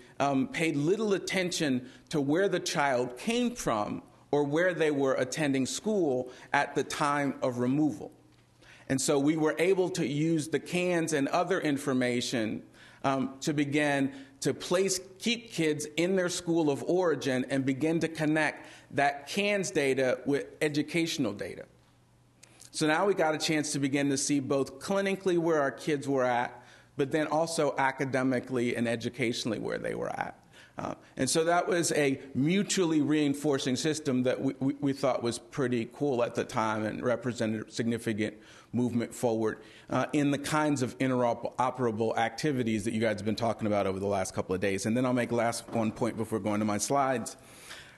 paid little attention to where the child came from or where they were attending school at the time of removal. And so we were able to use the CANs and other information to begin to keep kids in their school of origin and begin to connect that CANs data with educational data. So now we got a chance to begin to see both clinically where our kids were at, but then also academically and educationally where they were at. And so that was a mutually reinforcing system that we thought was pretty cool at the time and represented significant movement forward in the kinds of interoperable activities that you guys have been talking about over the last couple of days. And then I'll make last one point before going to my slides,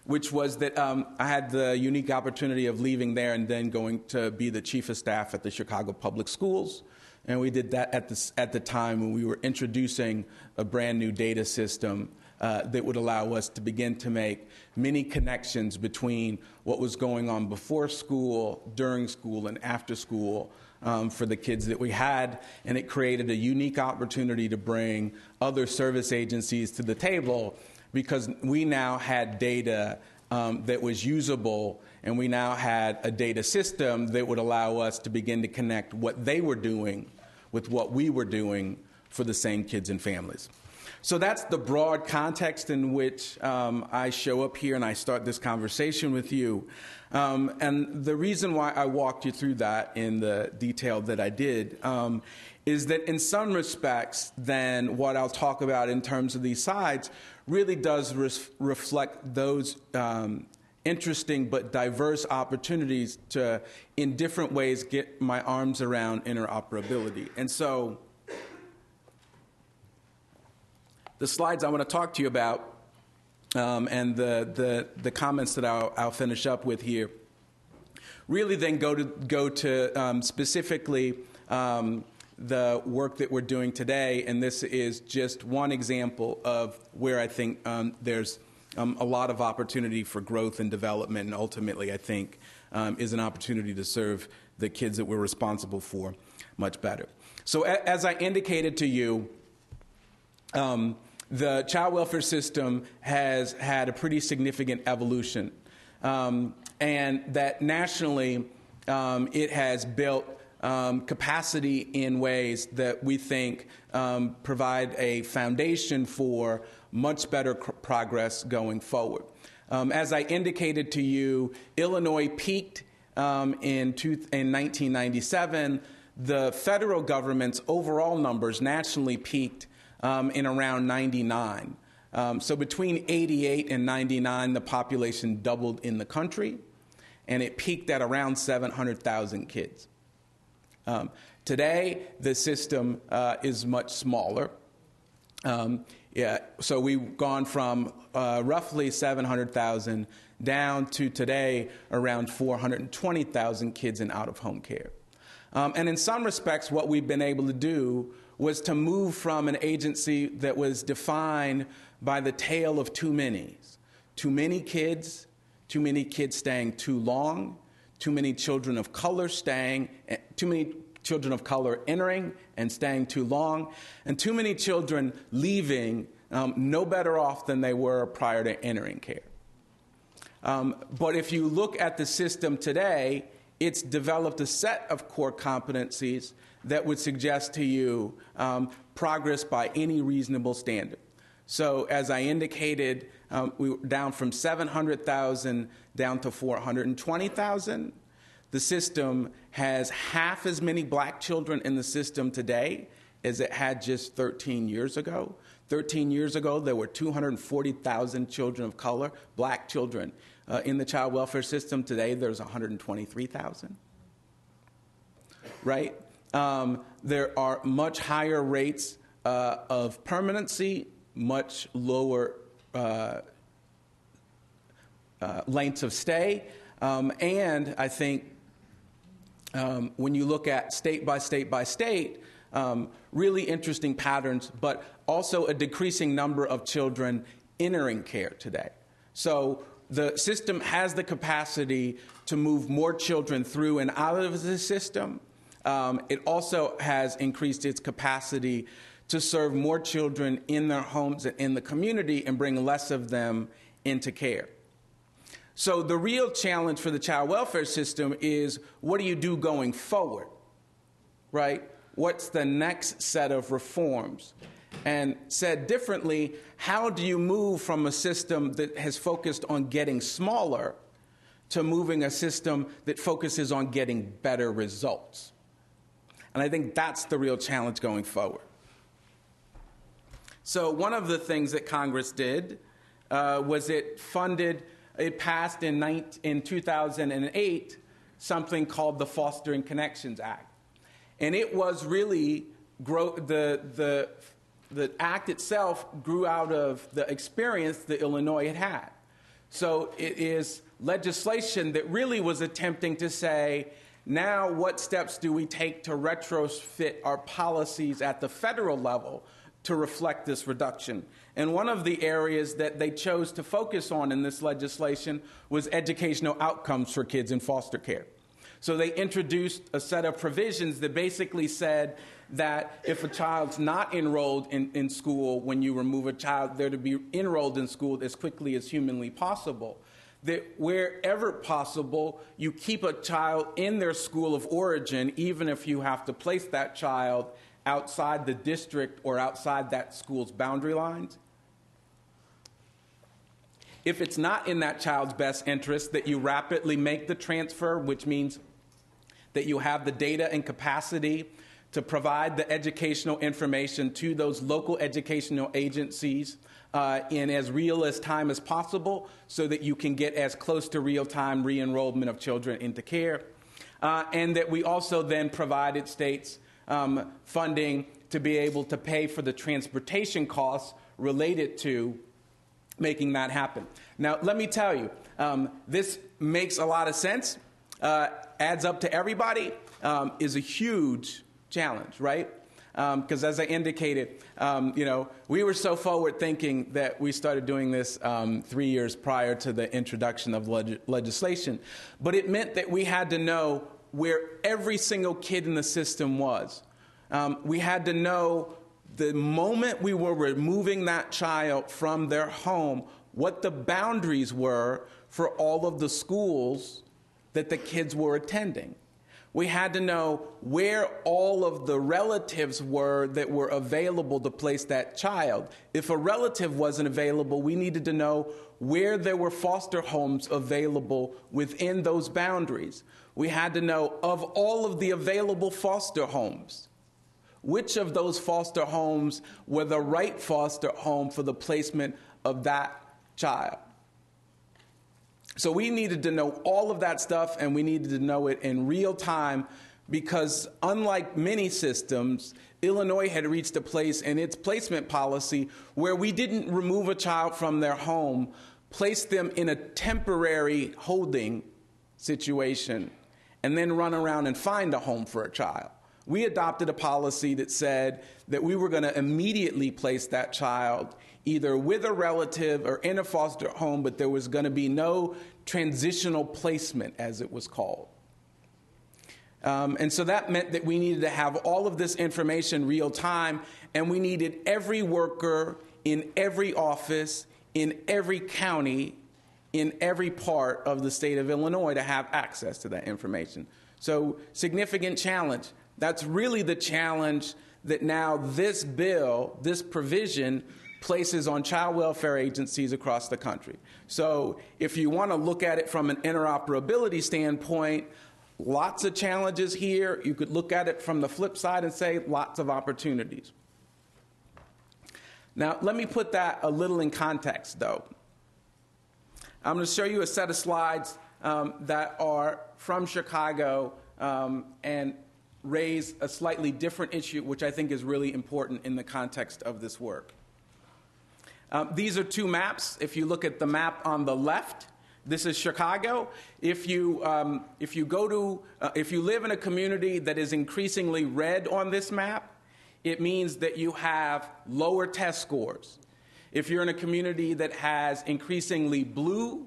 which was that I had the unique opportunity of leaving there and then going to be the chief of staff at the Chicago Public Schools. And we did that at the time when we were introducing a brand new data system that would allow us to begin to make many connections between what was going on before school, during school, and after school for the kids that we had. And it created a unique opportunity to bring other service agencies to the table because we now had data that was usable, and we now had a data system that would allow us to begin to connect what they were doing with what we were doing for the same kids and families. So that's the broad context in which I show up here and I start this conversation with you. And the reason why I walked you through that in the detail that I did is that in some respects, then what I'll talk about in terms of these sides really does reflect those interesting but diverse opportunities to, in different ways, get my arms around interoperability. And so the slides I want to talk to you about and the comments that I'll finish up with here really then go to specifically the work that we're doing today, and this is just one example of where I think there's a lot of opportunity for growth and development, and ultimately I think is an opportunity to serve the kids that we're responsible for much better. So as I indicated to you, the child welfare system has had a pretty significant evolution, and that nationally it has built capacity in ways that we think provide a foundation for much better progress going forward. As I indicated to you, Illinois peaked in 1997. The federal government's overall numbers nationally peaked in around 99. So between 88 and 99, the population doubled in the country, and it peaked at around 700,000 kids. Today, the system is much smaller. So we've gone from roughly 700,000 down to today around 420,000 kids in out-of-home care. And in some respects, what we've been able to do was to move from an agency that was defined by the tale of too many's. Too many kids staying too long, too many children of color entering and staying too long, and too many children leaving no better off than they were prior to entering care. But if you look at the system today, it's developed a set of core competencies that would suggest to you progress by any reasonable standard. So as I indicated, we were down from 700,000 down to 420,000. The system has half as many black children in the system today as it had just 13 years ago. 13 years ago, there were 240,000 children of color, black children, in the child welfare system. Today, there's 123,000. Right? There are much higher rates of permanency, much lower lengths of stay, and I think when you look at state by state by state, really interesting patterns, but also a decreasing number of children entering care today. So the system has the capacity to move more children through and out of the system. It also has increased its capacity to serve more children in their homes and in the community and bring less of them into care. So the real challenge for the child welfare system is, what do you do going forward, right? What's the next set of reforms? And said differently, how do you move from a system that has focused on getting smaller to moving a system that focuses on getting better results? And I think that's the real challenge going forward. So one of the things that Congress did was it passed in 2008 something called the Fostering Connections Act. And it was really, the act itself grew out of the experience that Illinois had had. So it is legislation that really was attempting to say, now what steps do we take to retrofit our policies at the federal level to reflect this reduction? And one of the areas that they chose to focus on in this legislation was educational outcomes for kids in foster care. So they introduced a set of provisions that basically said that if a child's not enrolled in school, when you remove a child, they're to be enrolled in school as quickly as humanly possible. That wherever possible, you keep a child in their school of origin, even if you have to place that child outside the district or outside that school's boundary lines, if it's not in that child's best interest, that you rapidly make the transfer, which means that you have the data and capacity to provide the educational information to those local educational agencies in as real as time as possible so that you can get as close to real-time re-enrollment of children into care. And that we also then provided states funding to be able to pay for the transportation costs related to making that happen. Now, let me tell you, this makes a lot of sense, adds up to everybody, is a huge challenge, right? Because as I indicated, we were so forward thinking that we started doing this 3 years prior to the introduction of legislation. But it meant that we had to know where every single kid in the system was. We had to know the moment we were removing that child from their home, what the boundaries were for all of the schools that the kids were attending. We had to know where all of the relatives were that were available to place that child. If a relative wasn't available, we needed to know where there were foster homes available within those boundaries. We had to know of all of the available foster homes, which of those foster homes were the right foster home for the placement of that child. So we needed to know all of that stuff, and we needed to know it in real time because unlike many systems, Illinois had reached a place in its placement policy where we didn't remove a child from their home, place them in a temporary holding situation, and then run around and find a home for a child. We adopted a policy that said that we were going to immediately place that child either with a relative or in a foster home, but there was going to be no transitional placement, as it was called. And so that meant that we needed to have all of this information real time, and we needed every worker in every office, in every county, in every part of the state of Illinois to have access to that information. So significant challenge. That's really the challenge that now this bill, this provision, places on child welfare agencies across the country. So if you want to look at it from an interoperability standpoint, lots of challenges here. You could look at it from the flip side and say lots of opportunities. Now, let me put that a little in context, though. I'm going to show you a set of slides that are from Chicago and raise a slightly different issue, which I think is really important in the context of this work. These are two maps. If you look at the map on the left, this is Chicago. If you live in a community that is increasingly red on this map, it means that you have lower test scores. If you're in a community that has increasingly blue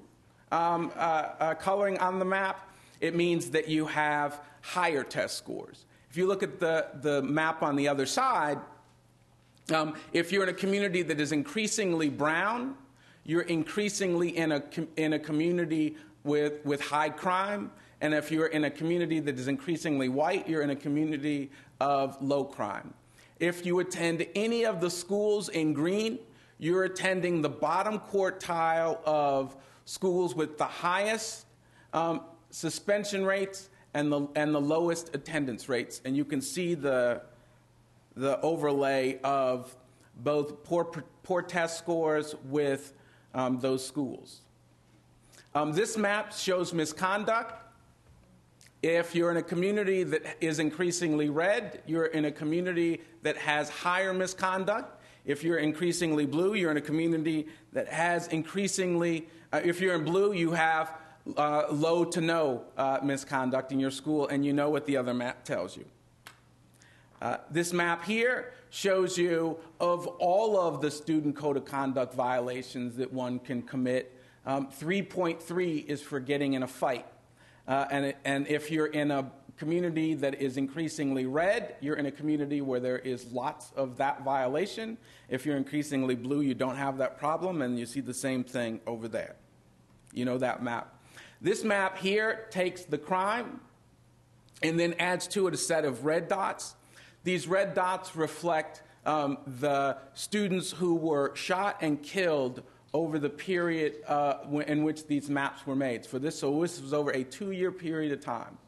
coloring on the map, it means that you have higher test scores. If you look at the map on the other side, if you're in a community that is increasingly brown, you're increasingly in a community with high crime. And if you're in a community that is increasingly white, you're in a community of low crime. If you attend any of the schools in green, you're attending the bottom quartile of schools with the highest suspension rates and the lowest attendance rates. And you can see the overlay of both poor test scores with those schools. This map shows misconduct. If you're in a community that is increasingly red, you're in a community that has higher misconduct. If you're increasingly blue, you're in a community that has increasingly, if you're in blue, you have low to no misconduct in your school, and you know what the other map tells you. This map here shows you of all of the student code of conduct violations that one can commit, 3.3 is for getting in a fight. And if you're in a community that is increasingly red, you're in a community where there is lots of that violation. If you're increasingly blue, you don't have that problem, and you see the same thing over there. You know that map. This map here takes the crime and then adds to it a set of red dots. These red dots reflect the students who were shot and killed over the period in which these maps were made. So this was over a 2-year period of time.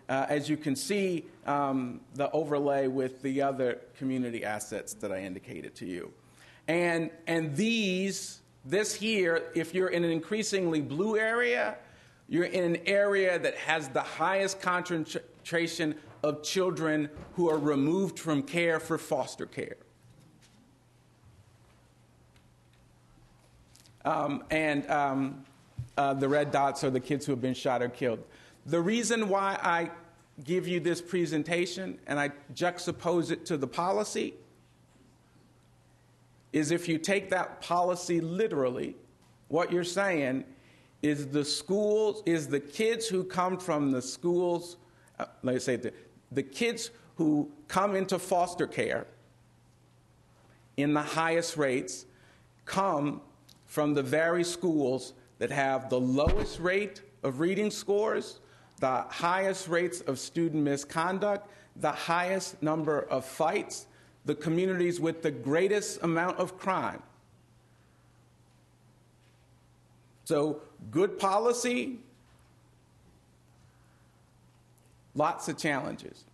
As you can see, the overlay with the other community assets that I indicated to you. And this here, if you're in an increasingly blue area, you're in an area that has the highest concentration of children who are removed from care for foster care. The red dots are the kids who have been shot or killed. The reason why I give you this presentation and I juxtapose it to the policy is if you take that policy literally, what you're saying is the kids who come from the schools, let's say the kids who come into foster care in the highest rates come from the very schools that have the lowest rate of reading scores, the highest rates of student misconduct, the highest number of fights, the communities with the greatest amount of crime. So good policy, lots of challenges.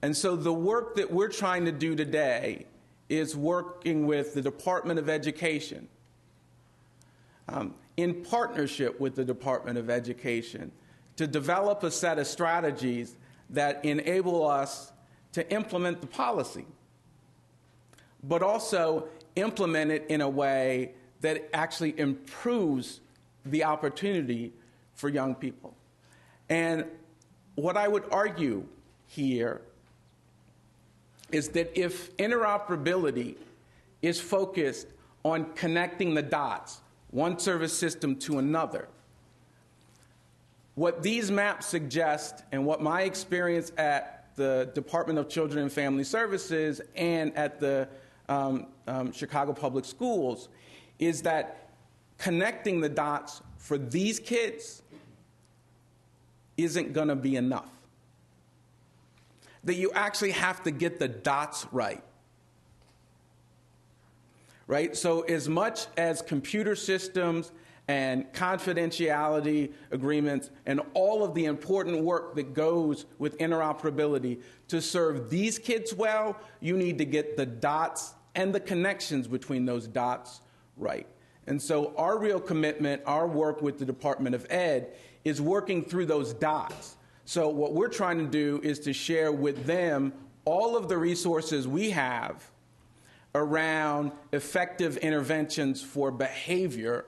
And so the work that we're trying to do today is working with the Department of Education, in partnership with the Department of Education, to develop a set of strategies that enable us to implement the policy, but also implement it in a way that actually improves the opportunity for young people. And what I would argue here is that if interoperability is focused on connecting the dots, one service system to another, what these maps suggest and what my experience at the Department of Children and Family Services and at the Chicago Public Schools is that connecting the dots for these kids isn't going to be enough. That you actually have to get the dots right. Right? So as much as computer systems and confidentiality agreements and all of the important work that goes with interoperability to serve these kids well, you need to get the dots and the connections between those dots right. And so our real commitment, our work with the Department of Ed, is working through those dots. So what we're trying to do is to share with them all of the resources we have around effective interventions for behavior,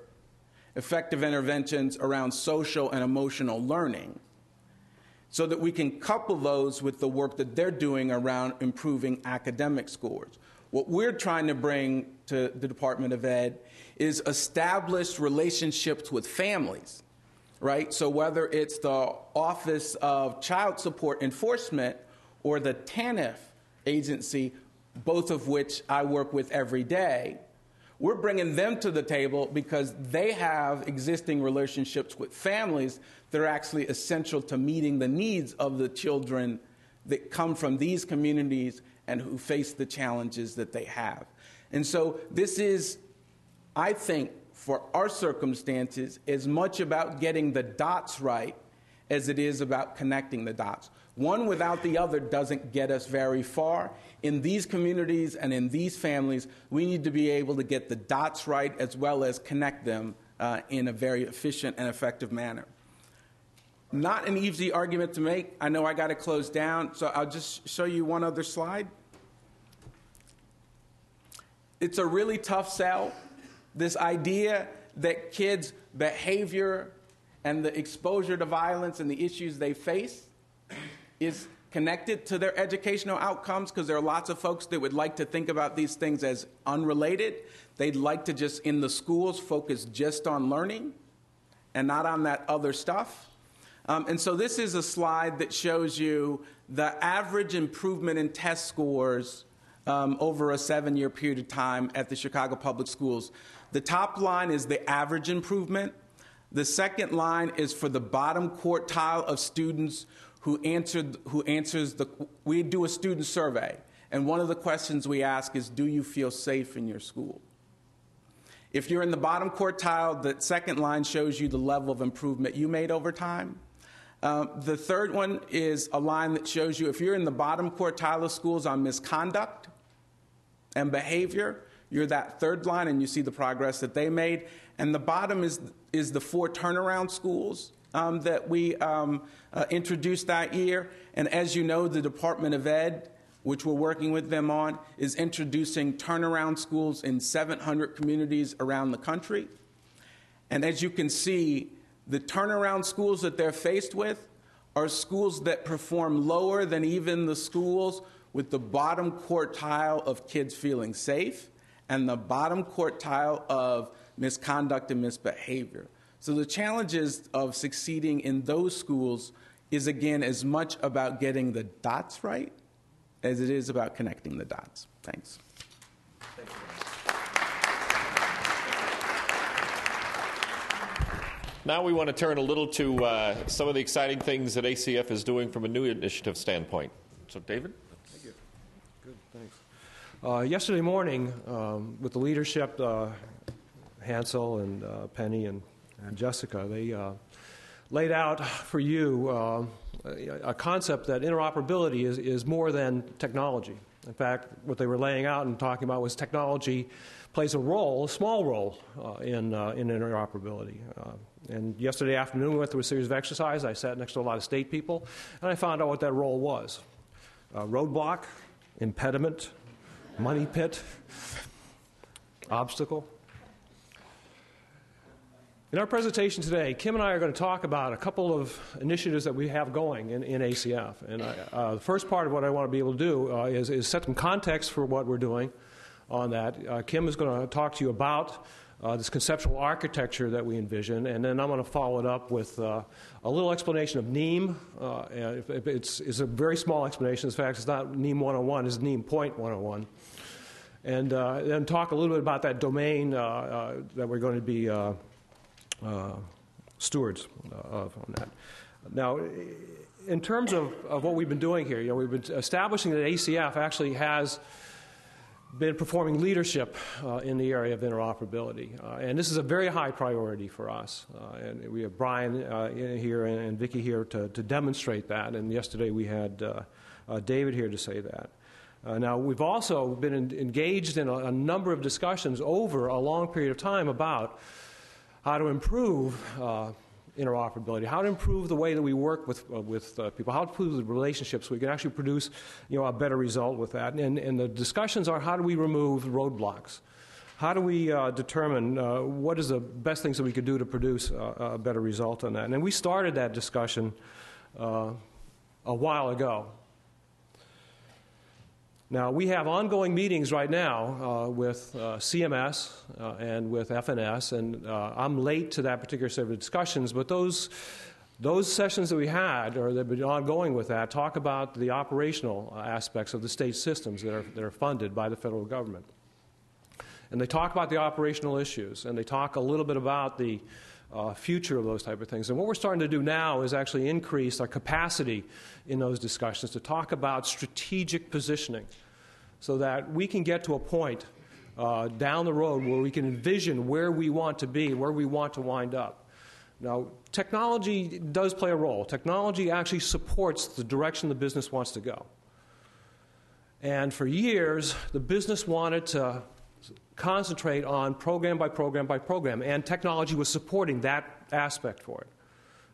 effective interventions around social and emotional learning, so that we can couple those with the work that they're doing around improving academic scores. What we're trying to bring to the Department of Ed is established relationships with families, right? So whether it's the Office of Child Support Enforcement or the TANF agency, both of which I work with every day, we're bringing them to the table because they have existing relationships with families that are actually essential to meeting the needs of the children that come from these communities and who face the challenges that they have. And so this is, I think, for our circumstances, as much about getting the dots right as it is about connecting the dots. One without the other doesn't get us very far. In these communities and in these families, we need to be able to get the dots right as well as connect them in a very efficient and effective manner. Not an easy argument to make. I know I got to close down, so I'll just show you one other slide. It's a really tough sell, this idea that kids' behavior and the exposure to violence and the issues they face is connected to their educational outcomes, because there are lots of folks that would like to think about these things as unrelated. They'd like to just, in the schools, focus just on learning and not on that other stuff. And so this is a slide that shows you the average improvement in test scores over a 7-year period of time at the Chicago Public Schools. The top line is the average improvement. The second line is for the bottom quartile of students we do a student survey, and one of the questions we ask is, do you feel safe in your school? If you're in the bottom quartile, the second line shows you the level of improvement you made over time. The third one is a line that shows you if you're in the bottom quartile of schools on misconduct and behavior, you're that third line, and you see the progress that they made. And the bottom is the 4 turnaround schools that we introduced that year. And as you know, the Department of Ed, which we're working with them on, is introducing turnaround schools in 700 communities around the country. And as you can see, the turnaround schools that they're faced with are schools that perform lower than even the schools with the bottom quartile of kids feeling safe and the bottom quartile of misconduct and misbehavior. So the challenges of succeeding in those schools is, again, as much about getting the dots right as it is about connecting the dots. Thanks. Now we want to turn a little to some of the exciting things that ACF is doing from a new initiative standpoint. So, David? Thank you. Good, thanks. Yesterday morning, with the leadership, Hansel and Penny and Jessica, they laid out for you a concept that interoperability is more than technology. In fact, what they were laying out and talking about was technology plays a role, a small role, in interoperability. And yesterday afternoon, we went through a series of exercises. I sat next to a lot of state people, and I found out what that role was. Roadblock, impediment, money pit, obstacle. In our presentation today, Kim and I are going to talk about a couple of initiatives that we have going in ACF. And the first part of what I want to be able to do is set some context for what we're doing on that. Kim is going to talk to you about this conceptual architecture that we envision, and then I'm going to follow it up with a little explanation of NEAM. It's a very small explanation. In fact, it's not NEAM 101, it's NEAM Point 101. And then talk a little bit about that domain that we're going to be stewards of on that. Now, in terms of what we've been doing here, we've been establishing that ACF actually has been performing leadership in the area of interoperability. And this is a very high priority for us. And we have Bryan here and Vicki here to demonstrate that. And yesterday we had David here to say that. Now, we've also been engaged in a number of discussions over a long period of time about how to improve interoperability, how to improve the way that we work with people, how to improve the relationships so we can actually produce a better result with that. And the discussions are, how do we remove roadblocks? How do we determine what is the best things that we could do to produce a better result on that? And then we started that discussion a while ago. Now, we have ongoing meetings right now with CMS and with FNS, and I'm late to that particular set of discussions, but those sessions that we had, or that have been ongoing with that, talk about the operational aspects of the state systems that are funded by the federal government. And they talk about the operational issues, and they talk a little bit about the future of those type of things. And what we're starting to do now is actually increase our capacity in those discussions to talk about strategic positioning so that we can get to a point down the road where we can envision where we want to be, where we want to wind up. Now, technology does play a role. Technology actually supports the direction the business wants to go. And for years, the business wanted to concentrate on program by program by program, and technology was supporting that aspect for it.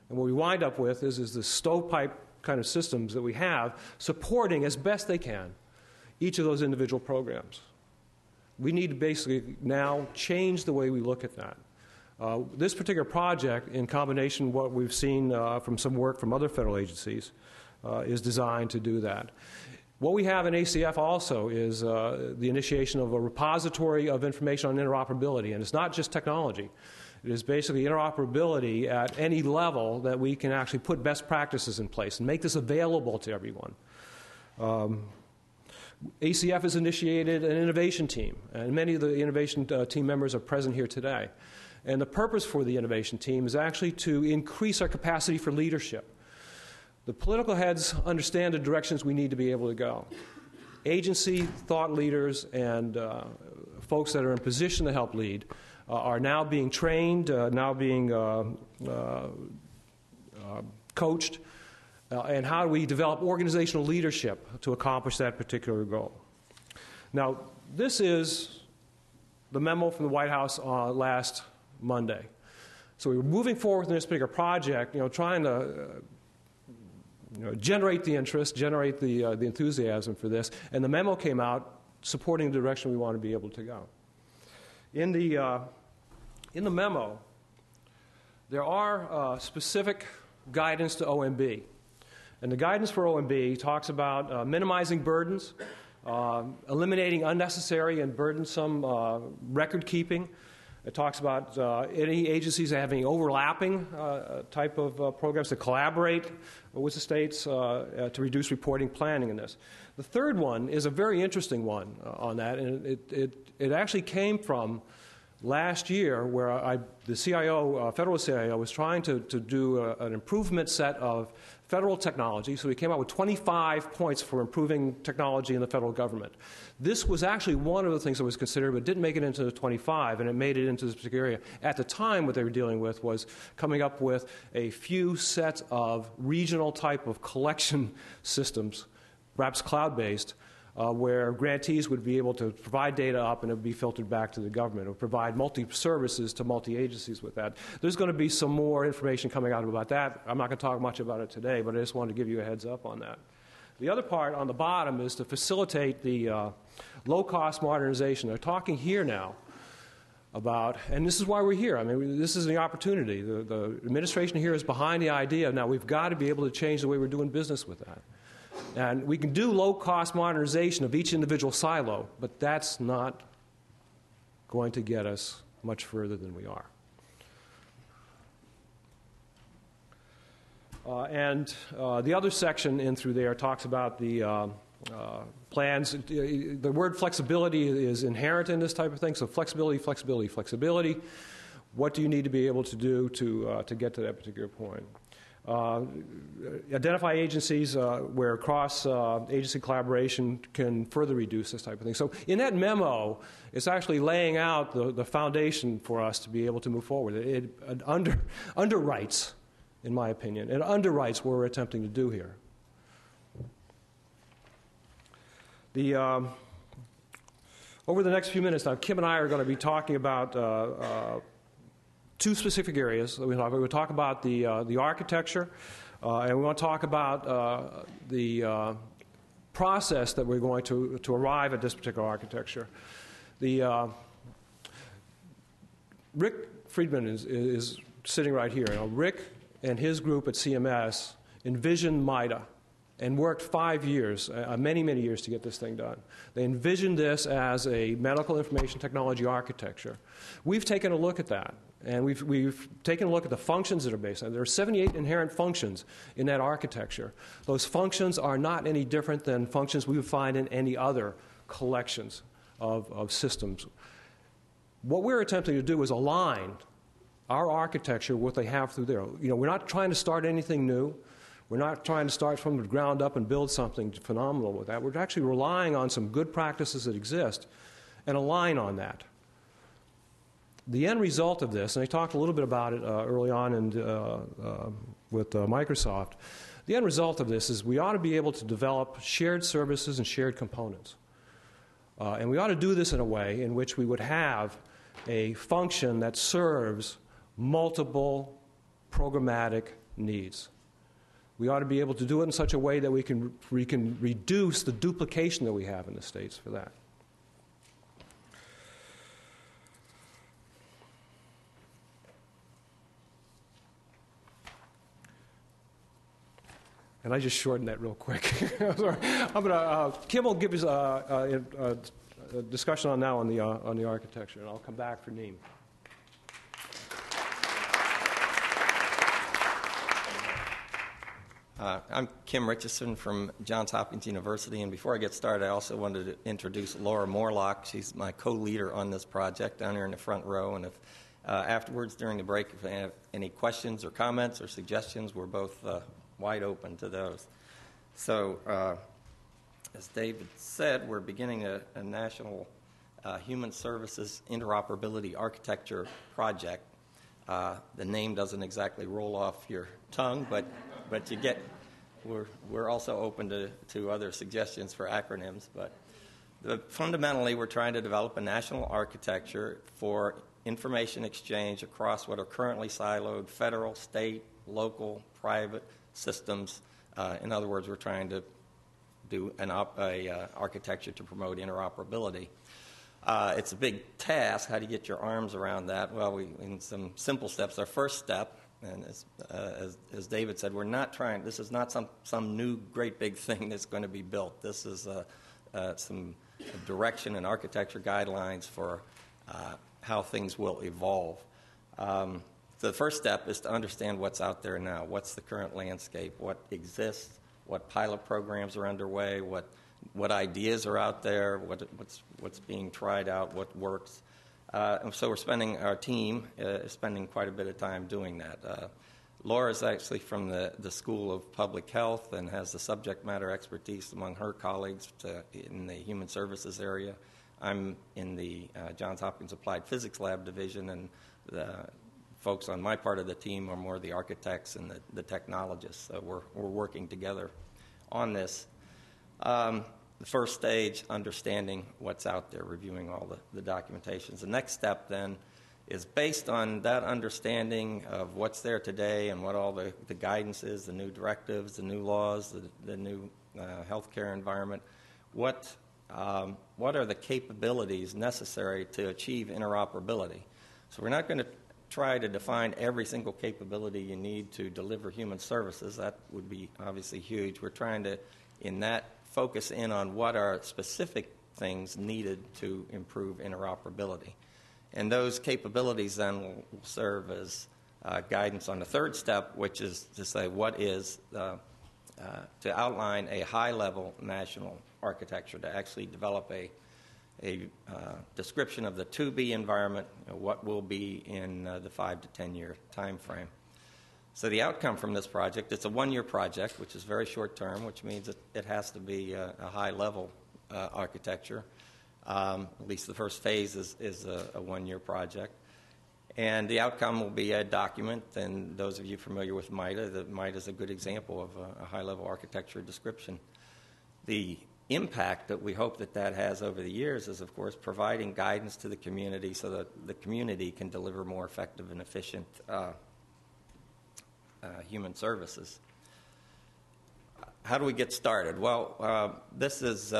And what we wind up with is the stovepipe kind of systems that we have supporting as best they can each of those individual programs. We need to basically now change the way we look at that. This particular project, in combination with what we've seen from some work from other federal agencies, is designed to do that. What we have in ACF also is the initiation of a repository of information on interoperability, and it's not just technology. It is basically interoperability at any level that we can actually put best practices in place and make this available to everyone. ACF has initiated an innovation team, and many of the innovation team members are present here today. And the purpose for the innovation team is actually to increase our capacity for leadership. The political heads understand the directions we need to be able to go. Agency, thought leaders, and folks that are in position to help lead are now being trained, now being coached, and how do we develop organizational leadership to accomplish that particular goal. Now, this is the memo from the White House last Monday. So we were moving forward in this particular project, trying to generate the interest, generate the enthusiasm for this, and the memo came out supporting the direction we want to be able to go. In the memo, there are specific guidance to OMB. And the guidance for OMB talks about minimizing burdens, eliminating unnecessary and burdensome record keeping. It talks about any agencies having overlapping type of programs to collaborate with the states to reduce reporting planning in this. The third one is a very interesting one on that, and it actually came from last year where the CIO, federal CIO, was trying to do an improvement set of federal technology. So we came out with 25 points for improving technology in the federal government. This was actually one of the things that was considered, but didn't make it into the 25, and it made it into this particular area. At the time, what they were dealing with was coming up with a few sets of regional type of collection systems, perhaps cloud-based, where grantees would be able to provide data up and it would be filtered back to the government, or provide multi-services to multi-agencies with that. There's going to be some more information coming out about that. I'm not going to talk much about it today, but I just wanted to give you a heads up on that. The other part on the bottom is to facilitate the low-cost modernization. They're talking here now about, and this is why we're here. I mean, this is the opportunity. The administration here is behind the idea. Now, we've got to be able to change the way we're doing business with that. And we can do low-cost modernization of each individual silo, but that's not going to get us much further than we are. And the other section in through there talks about the plans. The word flexibility is inherent in this type of thing, so flexibility, flexibility, flexibility. What do you need to be able to do to get to that particular point? Identify agencies where cross-agency collaboration can further reduce this type of thing. So in that memo, it's actually laying out the foundation for us to be able to move forward. It underwrites, in my opinion, it underwrites what we're attempting to do here. Over the next few minutes now, Kim and I are going to be talking about two specific areas that we talk about. We'll talk about the architecture, and we want to talk about the process that we're going to arrive at this particular architecture. Rick Friedman is sitting right here. Rick and his group at CMS envisioned MIDA and worked 5 years, many, many years to get this thing done. They envisioned this as a medical information technology architecture. We've taken a look at that. And we've taken a look at the functions that are based on it. There are 78 inherent functions in that architecture. Those functions are not any different than functions we would find in any other collections of systems. What we're attempting to do is align our architecture with what they have through there. We're not trying to start anything new. We're not trying to start from the ground up and build something phenomenal with that. We're actually relying on some good practices that exist and align on that. The end result of this, and I talked a little bit about it early on with Microsoft, the end result of this is we ought to be able to develop shared services and shared components. And we ought to do this in a way in which we would have a function that serves multiple programmatic needs. We ought to be able to do it in such a way that we can reduce the duplication that we have in the states for that. And I just shortened that real quick. Kim will give us a discussion on now on the architecture, and I'll come back for Neem. I'm Kim Richeson from Johns Hopkins University, and before I get started, I also wanted to introduce Laura Morlock. She's my co-leader on this project down here in the front row, and if afterwards during the break, if you have any questions or comments or suggestions, we're both wide open to those. So, as David said, we're beginning a national human services interoperability architecture project. The name doesn't exactly roll off your tongue, but you get. We're also open to other suggestions for acronyms, but fundamentally we're trying to develop a national architecture for information exchange across what are currently siloed federal, state, local, private systems. In other words, we're trying to do an architecture to promote interoperability. It's a big task. How do you get your arms around that? Well, in some simple steps. Our first step, and as David said, we're not trying. This is not some new great big thing that's going to be built. This is some direction and architecture guidelines for how things will evolve. The first step is to understand what's out there now. What's the current landscape? What exists? What pilot programs are underway? What ideas are out there? What's being tried out? What works? And so our team is spending quite a bit of time doing that. Laura is actually from the School of Public Health and has the subject matter expertise among her colleagues in the human services area. I'm in the Johns Hopkins Applied Physics Lab division, and the folks on my part of the team are more the architects and the technologists. So we're working together on this. The first stage, understanding what's out there, reviewing all the documentations. The next step then is based on that understanding of what's there today and what all the guidance is, the new directives, the new laws, the new healthcare environment. What are the capabilities necessary to achieve interoperability? So we're not going to try to define every single capability you need to deliver human services. That would be obviously huge. We're trying to, in that, focus in on what are specific things needed to improve interoperability. And those capabilities then will serve as guidance on the third step, which is to say what is, to outline a high-level national architecture, to actually develop a description of the to-be environment, what will be in the 5 to 10 year time frame. So the outcome from this project, it's a 1-year project, which is very short term, which means it has to be a high-level architecture. At least the first phase is a 1-year project. And the outcome will be a document, and those of you familiar with MITA, MITA is a good example of a high-level architecture description. The impact that we hope that has over the years is, of course, providing guidance to the community so that the community can deliver more effective and efficient human services. How do we get started? Well, this is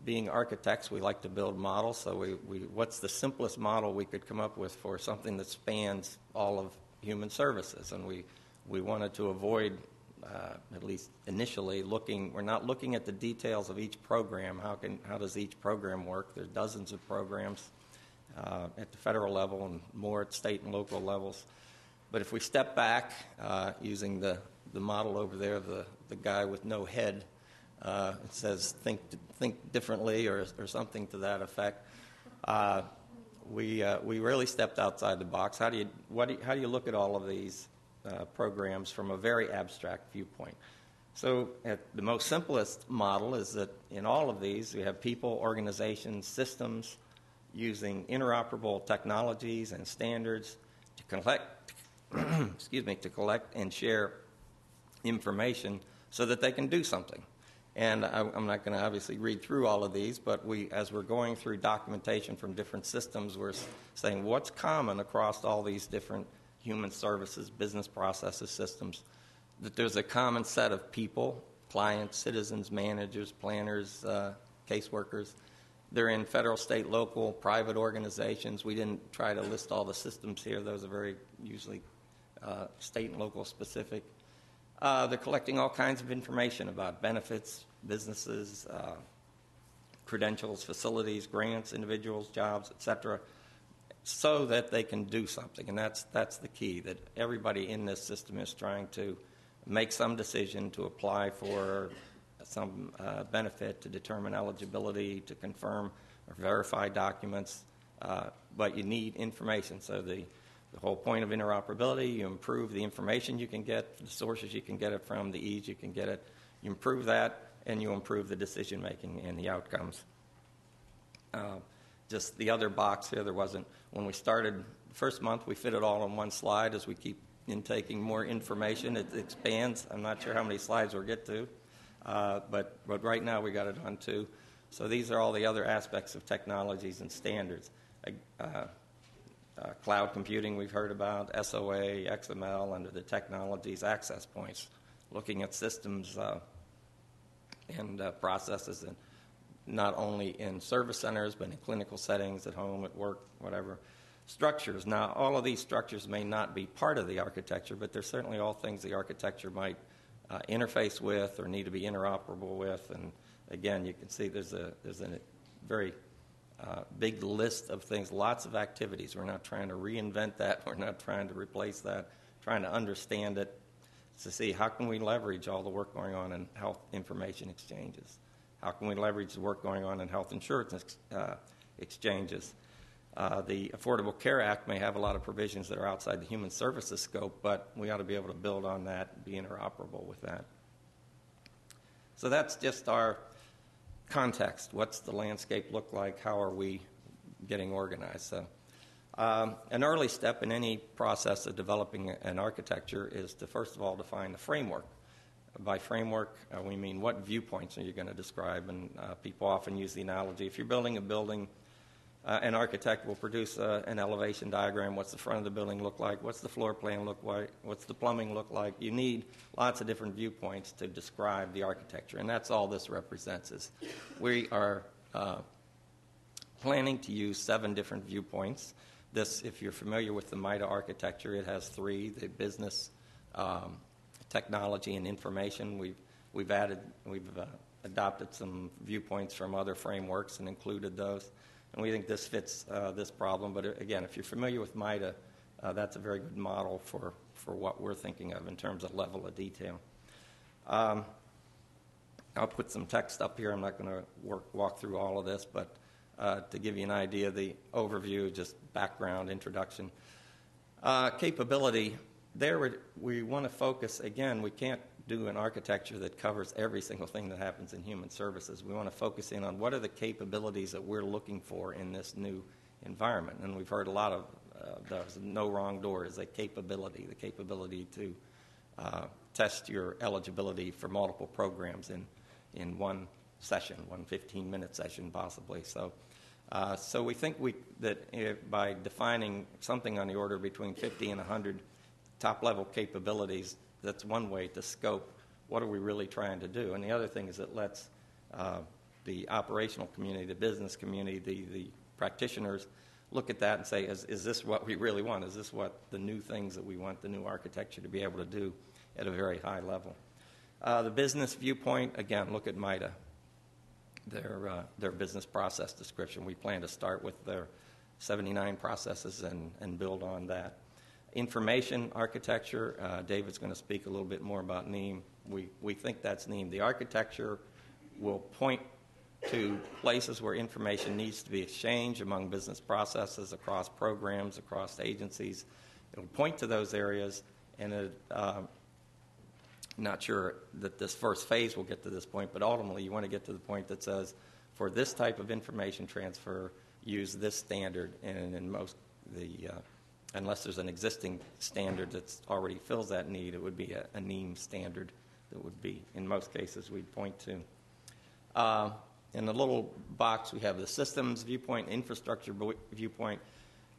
being architects. We like to build models. So what's the simplest model we could come up with for something that spans all of human services? And we wanted to avoid, at least initially, we're not looking at the details of each program. How does each program work? There's dozens of programs at the federal level and more at state and local levels. But if we step back, using the model over there, the guy with no head, it says think differently or something to that effect. We really stepped outside the box. How do you look at all of these programs from a very abstract viewpoint? So the most simplest model is that in all of these we have people, organizations, systems using interoperable technologies and standards to collect to collect and share information so that they can do something. And I'm not going to obviously read through all of these, but as we're going through documentation from different systems, we're saying what's common across all these different human services, business processes, systems, that there's a common set of people, clients, citizens, managers, planners, caseworkers. They're in federal, state, local, private organizations. We didn't try to list all the systems here. Those are very usually state and local specific. They're collecting all kinds of information about benefits, businesses, credentials, facilities, grants, individuals, jobs, etc., so that they can do something. And that's the key, that everybody in this system is trying to make some decision to apply for some benefit, to determine eligibility, to confirm or verify documents, but you need information. So The whole point of interoperability, you improve the information you can get, the sources you can get it from, the ease you can get it. You improve that, and you improve the decision-making and the outcomes. Just the other box here, there wasn't, when we started the first month, we fit it all on one slide. As we keep intaking more information, it expands. I'm not sure how many slides we'll get to, but right now we got it on 2. So these are all the other aspects of technologies and standards. Cloud computing we've heard about, SOA, XML, under the technologies, access points, looking at systems and processes, and not only in service centers, but in clinical settings, at home, at work, whatever. Structures. Now, all of these structures may not be part of the architecture, but they're certainly all things the architecture might interface with or need to be interoperable with. And again, you can see there's a very big list of things, lots of activities. We're not trying to reinvent that. We're not trying to replace that. Trying to understand it to see how can we leverage all the work going on in health information exchanges. How can we leverage the work going on in health insurance exchanges? The Affordable Care Act may have a lot of provisions that are outside the human services scope, but we ought to be able to build on that and be interoperable with that. So that's just our context. What's the landscape look like? How are we getting organized? So, an early step in any process of developing an architecture is to, first of all, define the framework. By framework, we mean what viewpoints are you going to describe, and people often use the analogy. If you're building a building, an architect will produce an elevation diagram. What's the front of the building look like? What's the floor plan look like? What's the plumbing look like? You need lots of different viewpoints to describe the architecture, and that's all this represents. Is we are planning to use 7 different viewpoints. This, if you're familiar with the MITA architecture, it has 3: the business, technology, and information. We've adopted some viewpoints from other frameworks and included those. And we think this fits this problem. But again, if you're familiar with MITA, that's a very good model for what we're thinking of in terms of level of detail. I'll put some text up here. I'm not going to walk through all of this, but to give you an idea, the overview, just background, introduction. Capability, there we want to focus, again, we can't do an architecture that covers every single thing that happens in human services. We want to focus in on what are the capabilities that we're looking for in this new environment. And we've heard a lot of those. No wrong door is a capability, the capability to test your eligibility for multiple programs in one session, one 15-minute session possibly. So we think that by defining something on the order between 50 and 100 top-level capabilities, that's one way to scope what are we really trying to do. And the other thing is it lets the operational community, the business community, the practitioners look at that and say, is this what we really want? Is this what the new things that we want the new architecture to be able to do at a very high level? The business viewpoint, again, look at MITA, their business process description. We plan to start with their 79 processes and build on that. Information architecture, David's going to speak a little bit more about NEAM. We think that's NEAM. The architecture will point to places where information needs to be exchanged among business processes, across programs, across agencies. It'll point to those areas, and not sure that this first phase will get to this point, but ultimately you want to get to the point that says, for this type of information transfer, use this standard, and in most unless there's an existing standard that already fills that need, it would be a NEAM standard that would be, in most cases, we'd point to. In the little box, we have the systems viewpoint, infrastructure viewpoint.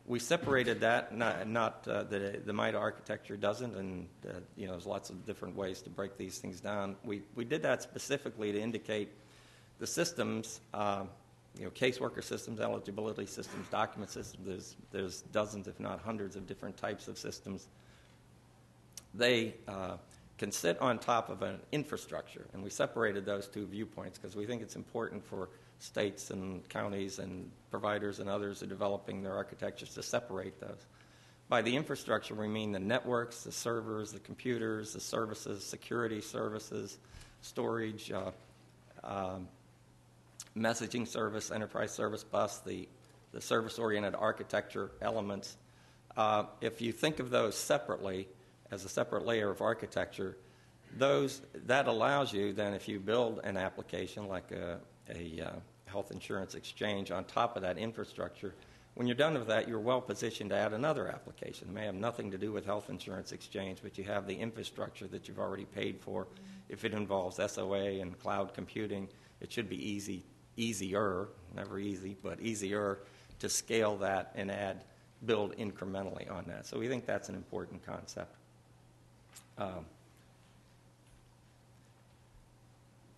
We separated that, not the MITA architecture doesn't, and there's lots of different ways to break these things down. We did that specifically to indicate the systems, caseworker systems, eligibility systems, document systems. There's dozens, if not hundreds, of different types of systems. They can sit on top of an infrastructure, and we separated those 2 viewpoints because we think it's important for states and counties and providers and others who are developing their architectures to separate those. By the infrastructure, we mean the networks, the servers, the computers, the services, security services, storage, messaging service, enterprise service bus, the service-oriented architecture elements If you think of those separately, as a separate layer of architecture, that allows you then, if you build an application like a health insurance exchange on top of that infrastructure, when you're done with that, you're well positioned to add another application. It may have nothing to do with health insurance exchange, but you have the infrastructure that you've already paid for. If it involves SOA and cloud computing, it should be easier, never easy, but easier to scale that and build incrementally on that. So we think that's an important concept.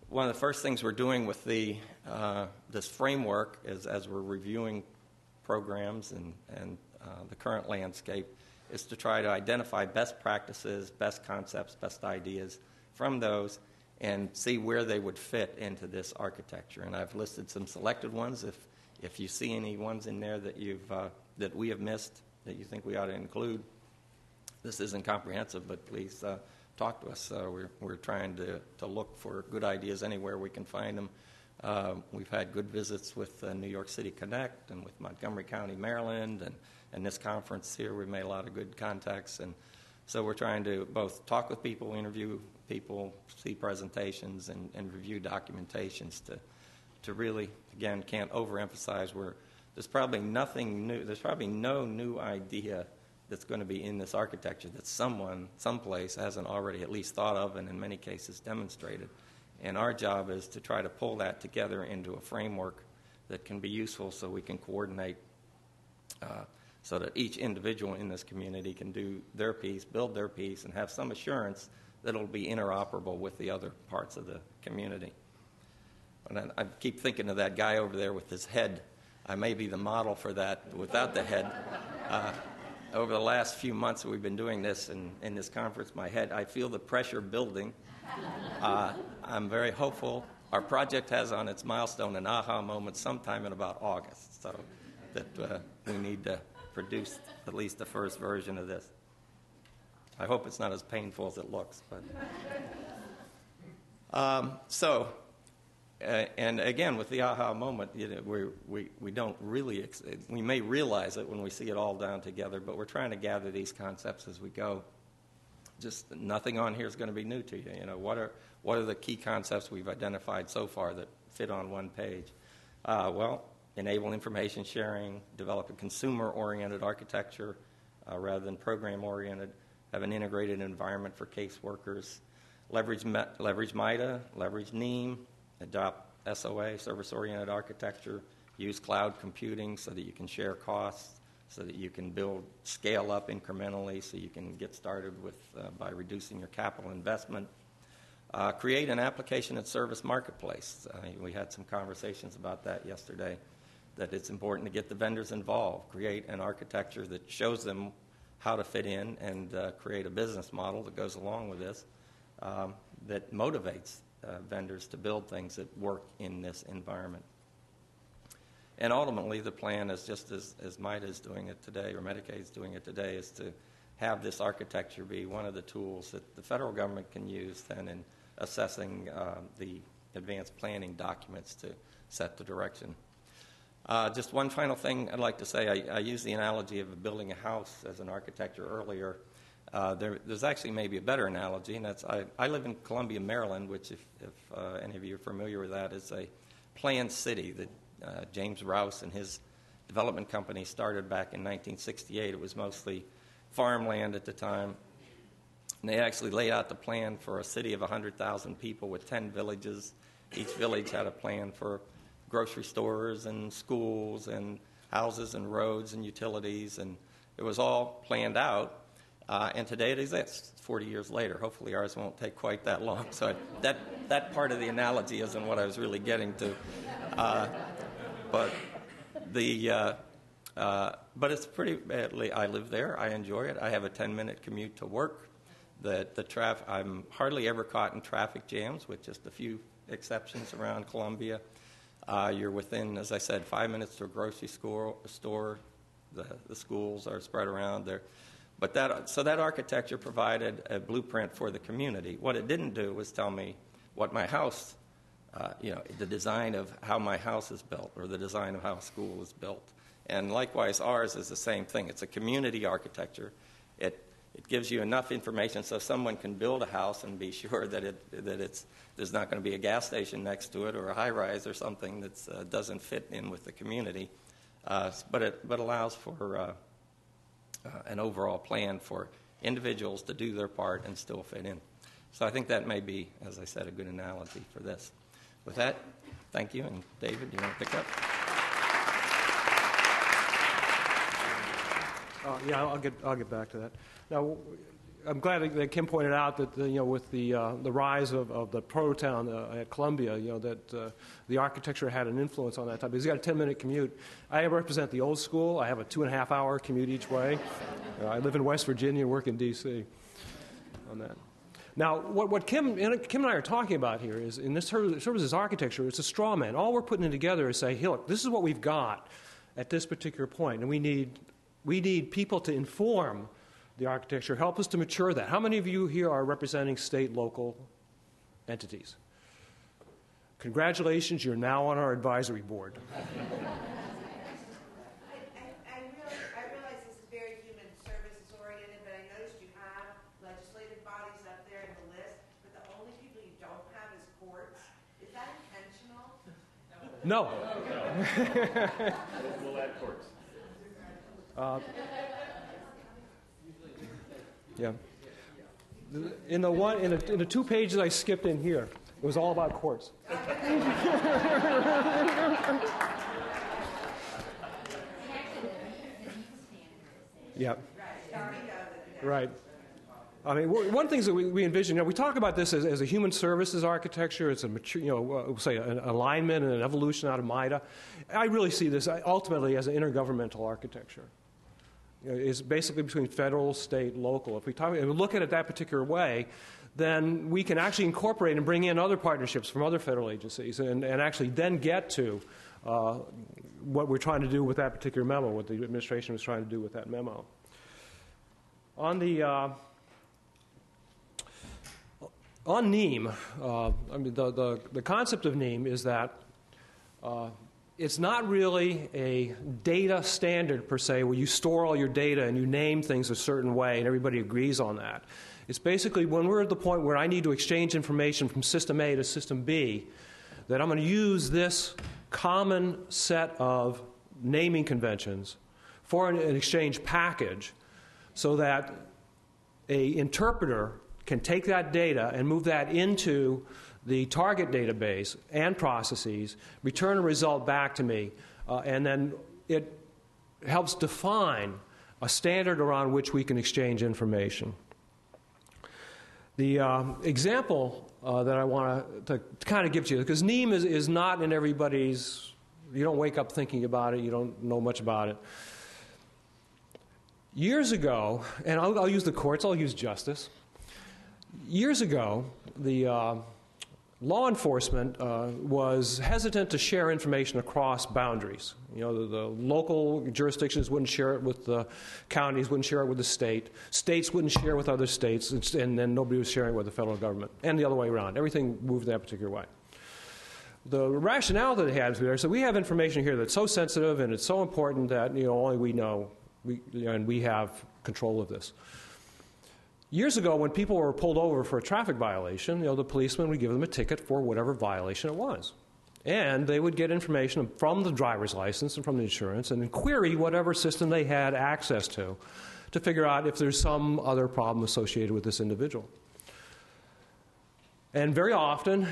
One of the first things we're doing with this framework is, as we're reviewing programs and the current landscape, is to try to identify best practices, best concepts, best ideas from those and see where they would fit into this architecture. And I've listed some selected ones. If you see any ones in there that we have missed that you think we ought to include, this isn't comprehensive, but please talk to us. We're trying to look for good ideas anywhere we can find them. We've had good visits with New York City Connect and with Montgomery County, Maryland, and this conference here. We've made a lot of good contacts, and so we're trying to both talk with people, interview people, see presentations, and review documentations to really, again, can't overemphasize there's probably nothing new. There's probably no new idea that's going to be in this architecture that someone, someplace, hasn't already at least thought of and in many cases demonstrated. And our job is to try to pull that together into a framework that can be useful so we can coordinate so that each individual in this community can do their piece, build their piece, and have some assurance that it'll be interoperable with the other parts of the community. And I keep thinking of that guy over there with his head. I may be the model for that without the head. Over the last few months that we've been doing this in this conference, I feel the pressure building. I'm very hopeful. Our project has on its milestone an aha moment sometime in about August, so that we need to produce at least the first version of this. I hope it's not as painful as it looks. And again, with the aha moment, we don't really, we may realize it when we see it all down together, but we're trying to gather these concepts as we go. Just nothing on here is going to be new to you. What are the key concepts we've identified so far that fit on one page? Well, enable information sharing, develop a consumer-oriented architecture rather than program-oriented, have an integrated environment for caseworkers, leverage MIDA, leverage NEAM, adopt SOA, service-oriented architecture, use cloud computing so that you can share costs, so that you can scale up incrementally, so you can get started by reducing your capital investment. Create an application and service marketplace. We had some conversations about that yesterday, that it's important to get the vendors involved, create an architecture that shows them how to fit in, and create a business model that goes along with this that motivates vendors to build things that work in this environment. And ultimately, the plan is just as MIDA is doing it today, or Medicaid is doing it today, is to have this architecture be one of the tools that the federal government can use then in assessing the advanced planning documents to set the direction. Just one final thing I'd like to say. I used the analogy of building a house as an architecture earlier. There's actually maybe a better analogy, and that's I live in Columbia, Maryland, which, if any of you are familiar with that, is a planned city that James Rouse and his development company started back in 1968. It was mostly farmland at the time. And they actually laid out the plan for a city of 100,000 people with 10 villages. Each village had a plan for grocery stores and schools and houses and roads and utilities, and it was all planned out. And today it exists, 40 years later. Hopefully ours won't take quite that long. So that part of the analogy isn't what I was really getting to. But it's pretty badly. I live there. I enjoy it. I have a 10-minute commute to work. I'm hardly ever caught in traffic jams, with just a few exceptions around Columbia. You're within, as I said, 5 minutes to a grocery store. The schools are spread around there. But that architecture provided a blueprint for the community. What it didn't do was tell me what my house, the design of how my house is built, or the design of how a school is built. And likewise, ours is the same thing. It's a community architecture. It gives you enough information so someone can build a house and be sure that there's not going to be a gas station next to it or a high-rise or something that doesn't fit in with the community. But allows for an overall plan for individuals to do their part and still fit in. So I think that may be, as I said, a good analogy for this. With that, thank you. And David, do you want to pick up? Yeah, I'll get back to that. Now, I'm glad that Kim pointed out that with the rise of the proto-town at Columbia, that the architecture had an influence on that type. Because you got a 10-minute commute. I represent the old school. I have a 2.5-hour commute each way. I live in West Virginia and work in D.C. on that. Now, what Kim and I are talking about here is, in this services architecture, it's a straw man. All we're putting it together is say, hey, look, this is what we've got at this particular point, and we need people to inform the architecture, help us to mature that. How many of you here are representing state, local entities? Congratulations, you're now on our advisory board. I realize this is very human services oriented, but I noticed you have legislative bodies up there in the list, but the only people you don't have is courts. Is that intentional? No. We'll add courts. Yeah. In the 2 pages I skipped in here, it was all about courts. Yeah. Right. I mean, one of the things that we envision, we talk about this as a human services architecture. It's a mature, we'll say an alignment and an evolution out of MIDA. I really see this ultimately as an intergovernmental architecture. Is basically between federal, state, local. If we look at it that particular way, then we can actually incorporate and bring in other partnerships from other federal agencies and actually then get to what we're trying to do with that particular memo, what the administration was trying to do with that memo. On NEAM, the concept of NEAM is that it's not really a data standard per se where you store all your data and you name things a certain way and everybody agrees on that. It's basically when we're at the point where I need to exchange information from system A to system B, that I'm going to use this common set of naming conventions for an exchange package so that an interpreter can take that data and move that into the target database and processes, return a result back to me, and then it helps define a standard around which we can exchange information. The example that I want to kind of give to you, because NEAM is not in everybody's, you don't wake up thinking about it, you don't know much about it. Years ago, and I'll use the courts, I'll use justice. Years ago, the law enforcement was hesitant to share information across boundaries. The local jurisdictions wouldn't share it with the counties, wouldn't share it with the state. States wouldn't share with other states, and then nobody was sharing with the federal government, and the other way around. Everything moved that particular way. The rationale that they had was there, so we have information here that's so sensitive and it's so important that only we know, and we have control of this. Years ago, when people were pulled over for a traffic violation, the policeman would give them a ticket for whatever violation it was. And they would get information from the driver's license and from the insurance and then query whatever system they had access to figure out if there's some other problem associated with this individual. And very often,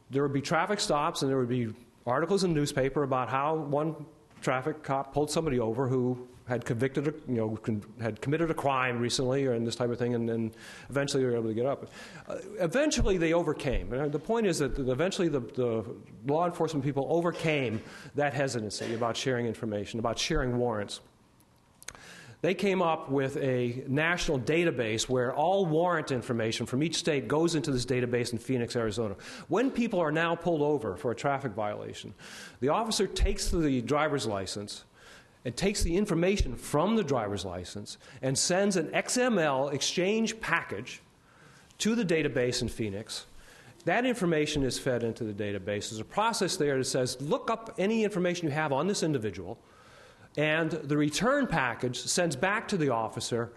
there would be traffic stops and there would be articles in the newspaper about how one traffic cop pulled somebody over who had had committed a crime recently or this type of thing, and then eventually they were able to get up. Eventually they overcame. And the point is that eventually the law enforcement people overcame that hesitancy about sharing information, about sharing warrants. They came up with a national database where all warrant information from each state goes into this database in Phoenix, Arizona. When people are now pulled over for a traffic violation, the officer takes the driver's license and takes the information from the driver's license and sends an XML exchange package to the database in Phoenix. That information is fed into the database. There's a process there that says, look up any information you have on this individual And the return package sends back to the officer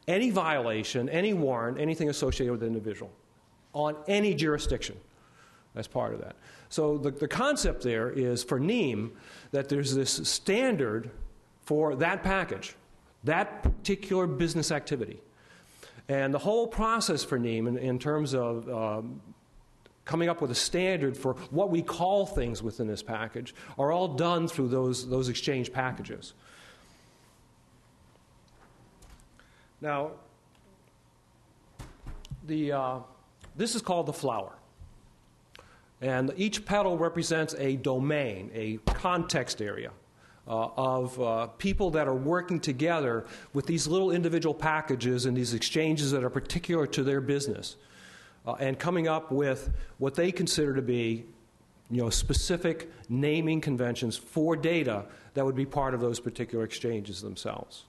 any violation, any warrant, anything associated with the individual on any jurisdiction as part of that. So the concept there is for NEAM that there's this standard for that package, that particular business activity. And the whole process for NEAM in terms of coming up with a standard for what we call things within this package are all done through those exchange packages. Now, this is called the flower. And each petal represents a domain, a context area of people that are working together with these little individual packages and these exchanges that are particular to their business, and coming up with what they consider to be, specific naming conventions for data that would be part of those particular exchanges themselves.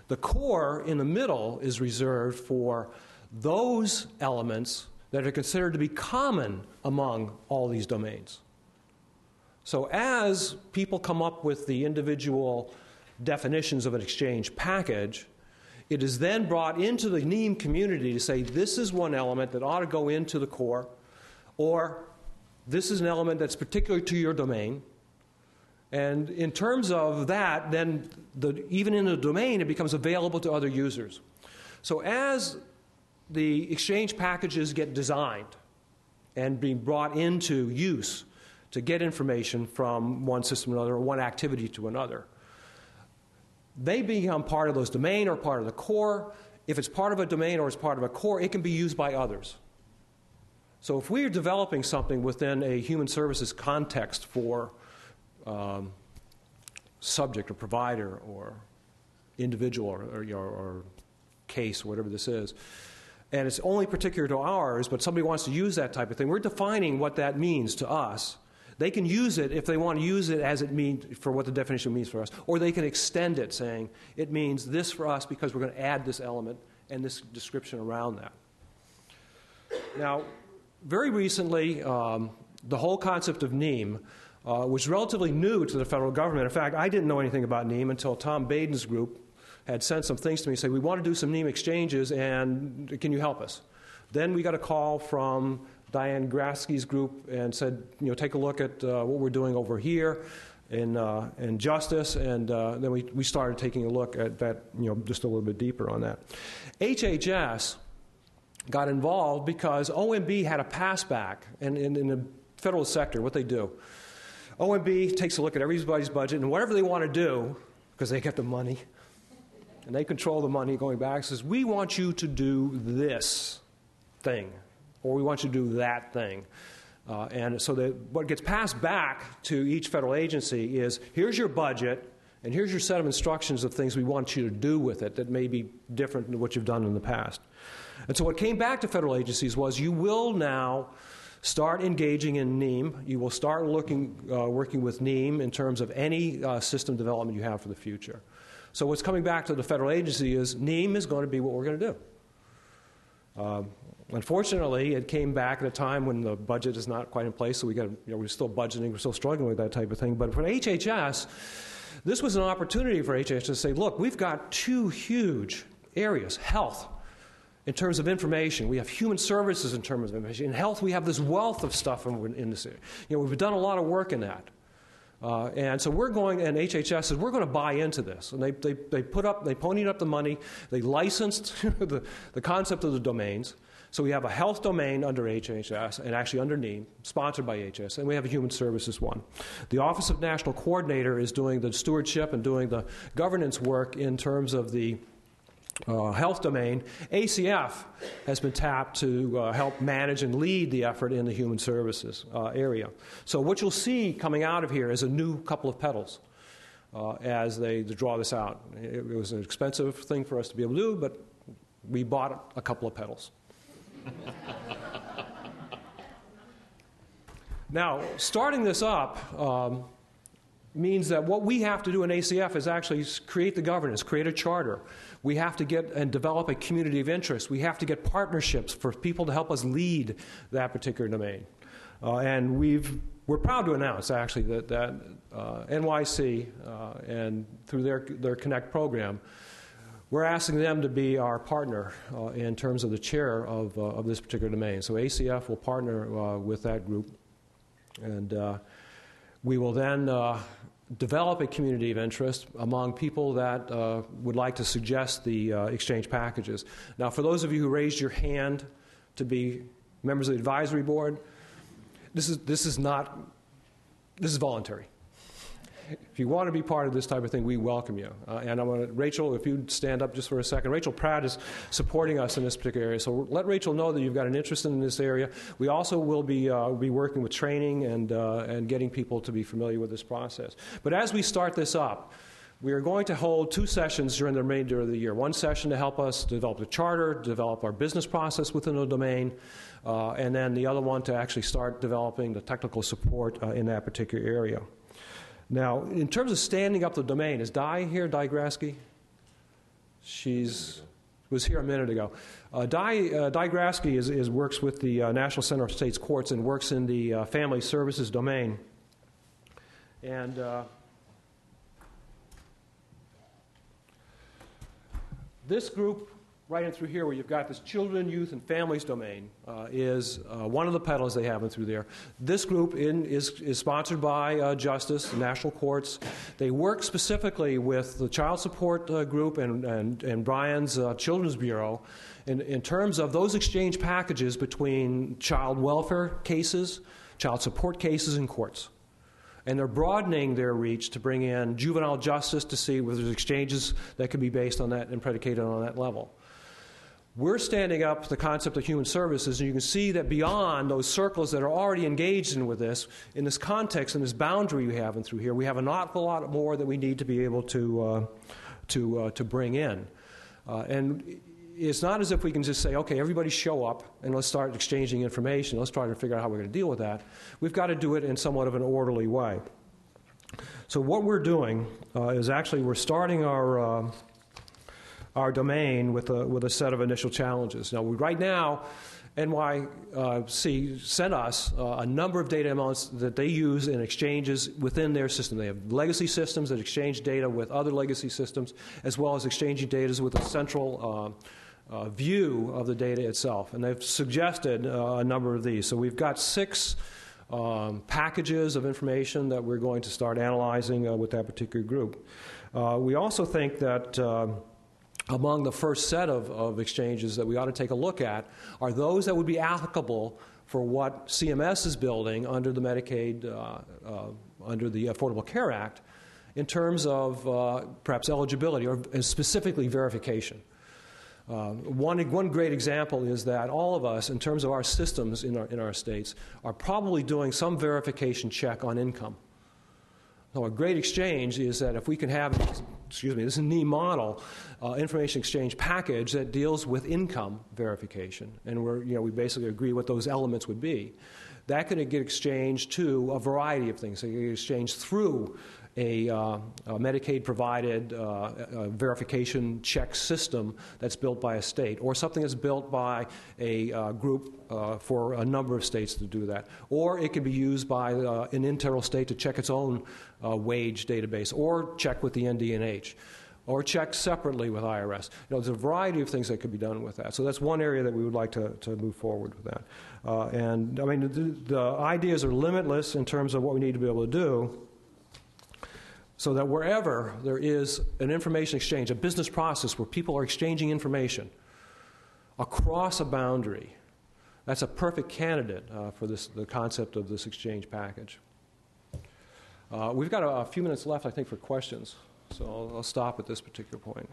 The core in the middle is reserved for those elements that are considered to be common among all these domains. So as people come up with the individual definitions of an exchange package, it is then brought into the NEAM community to say this is one element that ought to go into the core, or this is an element that's particular to your domain. And in terms of that, then even in the domain, it becomes available to other users. So as the exchange packages get designed and being brought into use to get information from one system to another or one activity to another, they become part of those domain or part of the core. If it's part of a domain or it's part of a core, it can be used by others. So if we are developing something within a human services context for subject or provider or individual or case, whatever this is, and it's only particular to ours, but somebody wants to use that type of thing, we're defining what that means to us. They can use it if they want to use it as it means for what the definition means for us, or they can extend it saying it means this for us because we're going to add this element and this description around that. Now, very recently, the whole concept of NEAM was relatively new to the federal government. In fact, I didn't know anything about NEAM until Tom Baden's group had sent some things to me and said, we want to do some NEAM exchanges, and can you help us? Then we got a call from Diane Grasky's group and said, take a look at what we're doing over here in justice, and then we started taking a look at that, just a little bit deeper on that. HHS got involved because OMB had a pass back, and in the federal sector, what they do, OMB takes a look at everybody's budget, and whatever they want to do, because they get the money, and they control the money going back, says, we want you to do this thing, or we want you to do that thing. And so what gets passed back to each federal agency is, here's your budget, and here's your set of instructions of things we want you to do with it that may be different than what you've done in the past. And so what came back to federal agencies was, you will now start engaging in NEAM. You will start working with NEAM in terms of any system development you have for the future. So what's coming back to the federal agency is NEAM is going to be what we're going to do. Unfortunately, it came back at a time when the budget is not quite in place, so we're still budgeting, we're still struggling with that type of thing. But for HHS, this was an opportunity for HHS to say, look, we've got two huge areas, health, in terms of information. We have human services in terms of information. In health, we have this wealth of stuff in this area. We've done a lot of work in that. And so we're going, and HHS says, we're going to buy into this. And they ponied up the money, they licensed the concept of the domains. So we have a health domain under HHS, and actually under NEAM, sponsored by HHS, and we have a human services one. The Office of National Coordinator is doing the stewardship and doing the governance work in terms of the health domain. ACF has been tapped to help manage and lead the effort in the human services area. So what you'll see coming out of here is a new couple of petals as they draw this out. It was an expensive thing for us to be able to do, but we bought a couple of petals. Now, starting this up means that what we have to do in ACF is actually create the governance, create a charter. We have to get and develop a community of interest. We have to get partnerships for people to help us lead that particular domain. And we're proud to announce, actually, that NYC and through their Connect program, we're asking them to be our partner in terms of the chair of this particular domain. So ACF will partner with that group, and we will then develop a community of interest among people that would like to suggest the exchange packages. Now, for those of you who raised your hand to be members of the advisory board, this is voluntary. If you want to be part of this type of thing, we welcome you. And I want to, Rachel, if you'd stand up just for a second. Rachel Pratt is supporting us in this particular area, so let Rachel know that you've got an interest in this area. We also will be working with training and getting people to be familiar with this process. But as we start this up, we are going to hold 2 sessions during the remainder of the year. One session to help us develop the charter, develop our business process within the domain, and then the other one to actually start developing the technical support in that particular area. Now, in terms of standing up the domain, is Di here, Di Grasky? Was here a minute ago. Di Grasky works with the National Center of States Courts and works in the family services domain. And this group, right in through here where you've got this children, youth, and families domain, is one of the pedals they have in through there. This group is sponsored by Justice, the National Courts. They work specifically with the child support group and Bryan's Children's Bureau in terms of those exchange packages between child welfare cases, child support cases, and courts. And they're broadening their reach to bring in juvenile justice to see whether there's exchanges that can be based on that and predicated on that level. We're standing up the concept of human services, and you can see that beyond those circles that are already engaged in this context and this boundary we have in through here, we have an awful lot more that we need to be able to bring in. And it's not as if we can just say, okay, everybody show up and let's start exchanging information. Let's try to figure out how we're going to deal with that. We've got to do it in somewhat of an orderly way. So what we're doing is actually we're starting our domain with a set of initial challenges. Now, right now, NYC sent us a number of data amounts that they use in exchanges within their system. They have legacy systems that exchange data with other legacy systems, as well as exchanging data with a central view of the data itself. And they've suggested a number of these. So we've got 6 packages of information that we're going to start analyzing with that particular group. We also think that among the first set of exchanges that we ought to take a look at are those that would be applicable for what CMS is building under the Medicaid, under the Affordable Care Act, in terms of perhaps eligibility or specifically verification. One great example is that all of us, in terms of our systems in our states, are probably doing some verification check on income. So a great exchange is that if we can have, this is a NE model, information exchange package that deals with income verification, and we basically agree what those elements would be. That could get exchanged to a variety of things. So you can exchange through a Medicaid-provided verification check system that's built by a state, or something that's built by a group for a number of states to do that. Or it can be used by an internal state to check its own wage database, or check with the ND&H, or check separately with IRS. There's a variety of things that could be done with that. So that's one area that we would like to move forward with that. And I mean, the ideas are limitless in terms of what we need to be able to do, so that wherever there is an information exchange, a business process where people are exchanging information across a boundary, that's a perfect candidate for the concept of this exchange package. We've got a few minutes left, I think, for questions, so I'll stop at this particular point.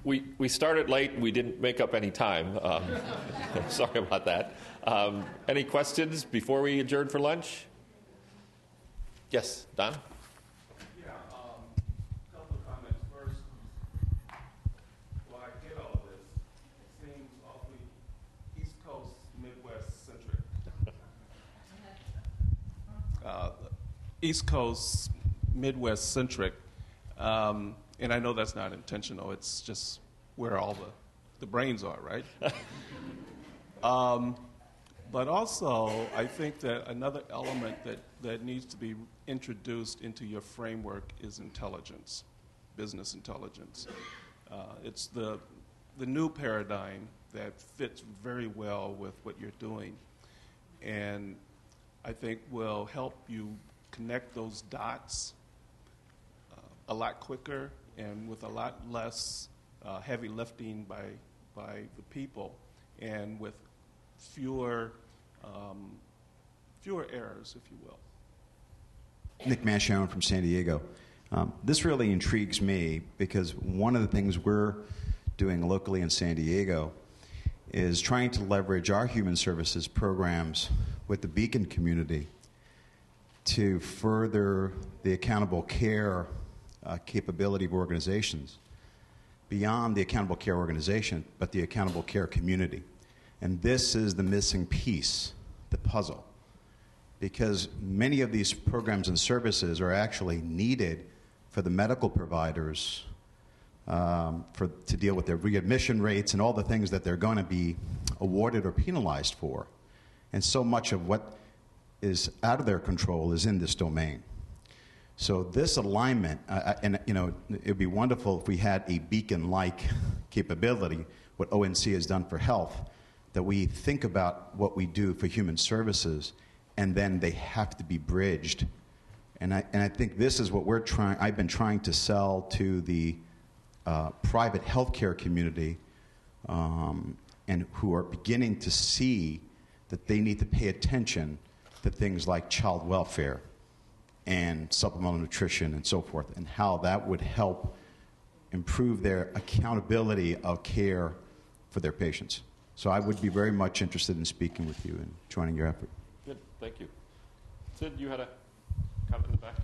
We started late. We didn't make up any time. Sorry about that. Any questions before we adjourn for lunch? Yes, Don? Yeah, a couple of comments. First, when I get all this, it seems awfully East Coast, Midwest centric. East Coast, Midwest centric. And I know that's not intentional. It's just where all the brains are, right? But also, I think that another element that needs to be introduced into your framework is intelligence, business intelligence. It's the new paradigm that fits very well with what you're doing, and I think will help you connect those dots a lot quicker and with a lot less heavy lifting by the people, and with fewer errors, if you will. Nick Mascione from San Diego. This really intrigues me because one of the things we're doing locally in San Diego is trying to leverage our human services programs with the Beacon community to further the accountable care capability of organizations beyond the accountable care organization, but the accountable care community. And this is the missing piece, the puzzle, because many of these programs and services are actually needed for the medical providers to deal with their readmission rates and all the things that they're going to be awarded or penalized for. And so much of what is out of their control is in this domain. So this alignment, and you know, it would be wonderful if we had a Beacon-like capability, what ONC has done for health, that we think about what we do for human services, and then they have to be bridged. And I think this is what I've been trying to sell to the private healthcare community, and who are beginning to see that they need to pay attention to things like child welfare and supplemental nutrition and so forth, and how that would help improve their accountability of care for their patients. So I would be very much interested in speaking with you and joining your effort. Good, thank you. Sid, you had a comment in the back?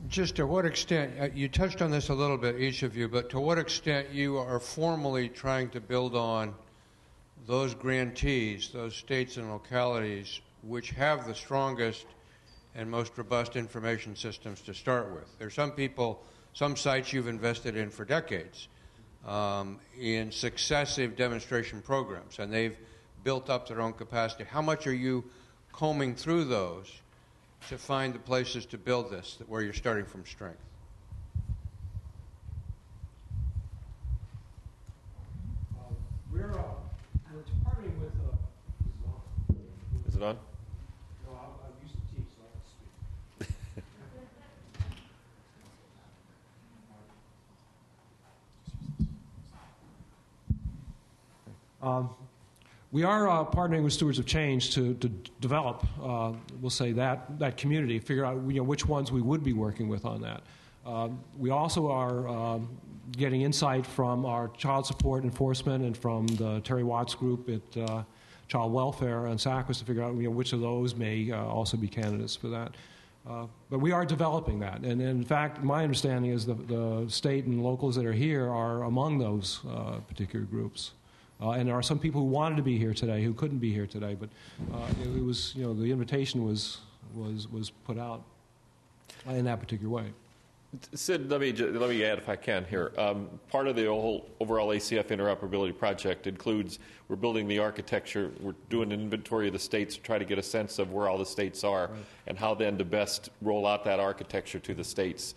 Just to what extent, you touched on this a little bit, each of you, but to what extent you are formally trying to build on those grantees, those states and localities, which have the strongest and most robust information systems to start with. There's some people, some sites you've invested in for decades in successive demonstration programs, and they've built up their own capacity. How much are you combing through those to find the places to build this, where you're starting from strength? We're partnering with... Is it on? No, I used to teach, so I can speak. We are partnering with Stewards of Change to develop, we'll say, that community, figure out which ones we would be working with on that. We also are getting insight from our child support enforcement and from the Terry Watts group at Child Welfare and SACWIS to figure out which of those may also be candidates for that. But we are developing that. And in fact, my understanding is the state and locals that are here are among those particular groups. And there are some people who wanted to be here today who couldn't be here today, but it was, the invitation was put out in that particular way. Sid, let me add if I can here. Part of the overall ACF interoperability project includes we're building the architecture, we're doing an inventory of the states to try to get a sense of where all the states are, right, and how then to best roll out that architecture to the states,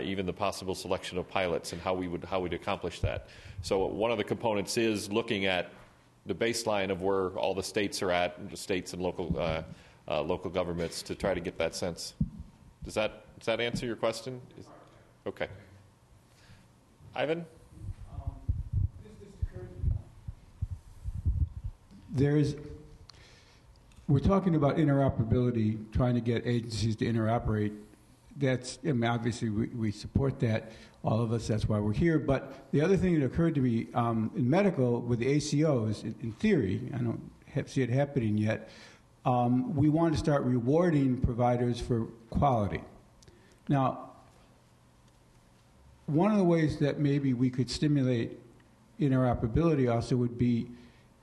even the possible selection of pilots and how we'd accomplish that. So one of the components is looking at the baseline of where all the states are at, the states and local governments, to try to get that sense. Does that answer your question? Okay. Ivan? We're talking about interoperability, trying to get agencies to interoperate. Obviously we support that, all of us, that's why we're here. But the other thing that occurred to me in medical with the ACOs, in theory, I don't see it happening yet, we want to start rewarding providers for quality. Now, one of the ways that maybe we could stimulate interoperability also would be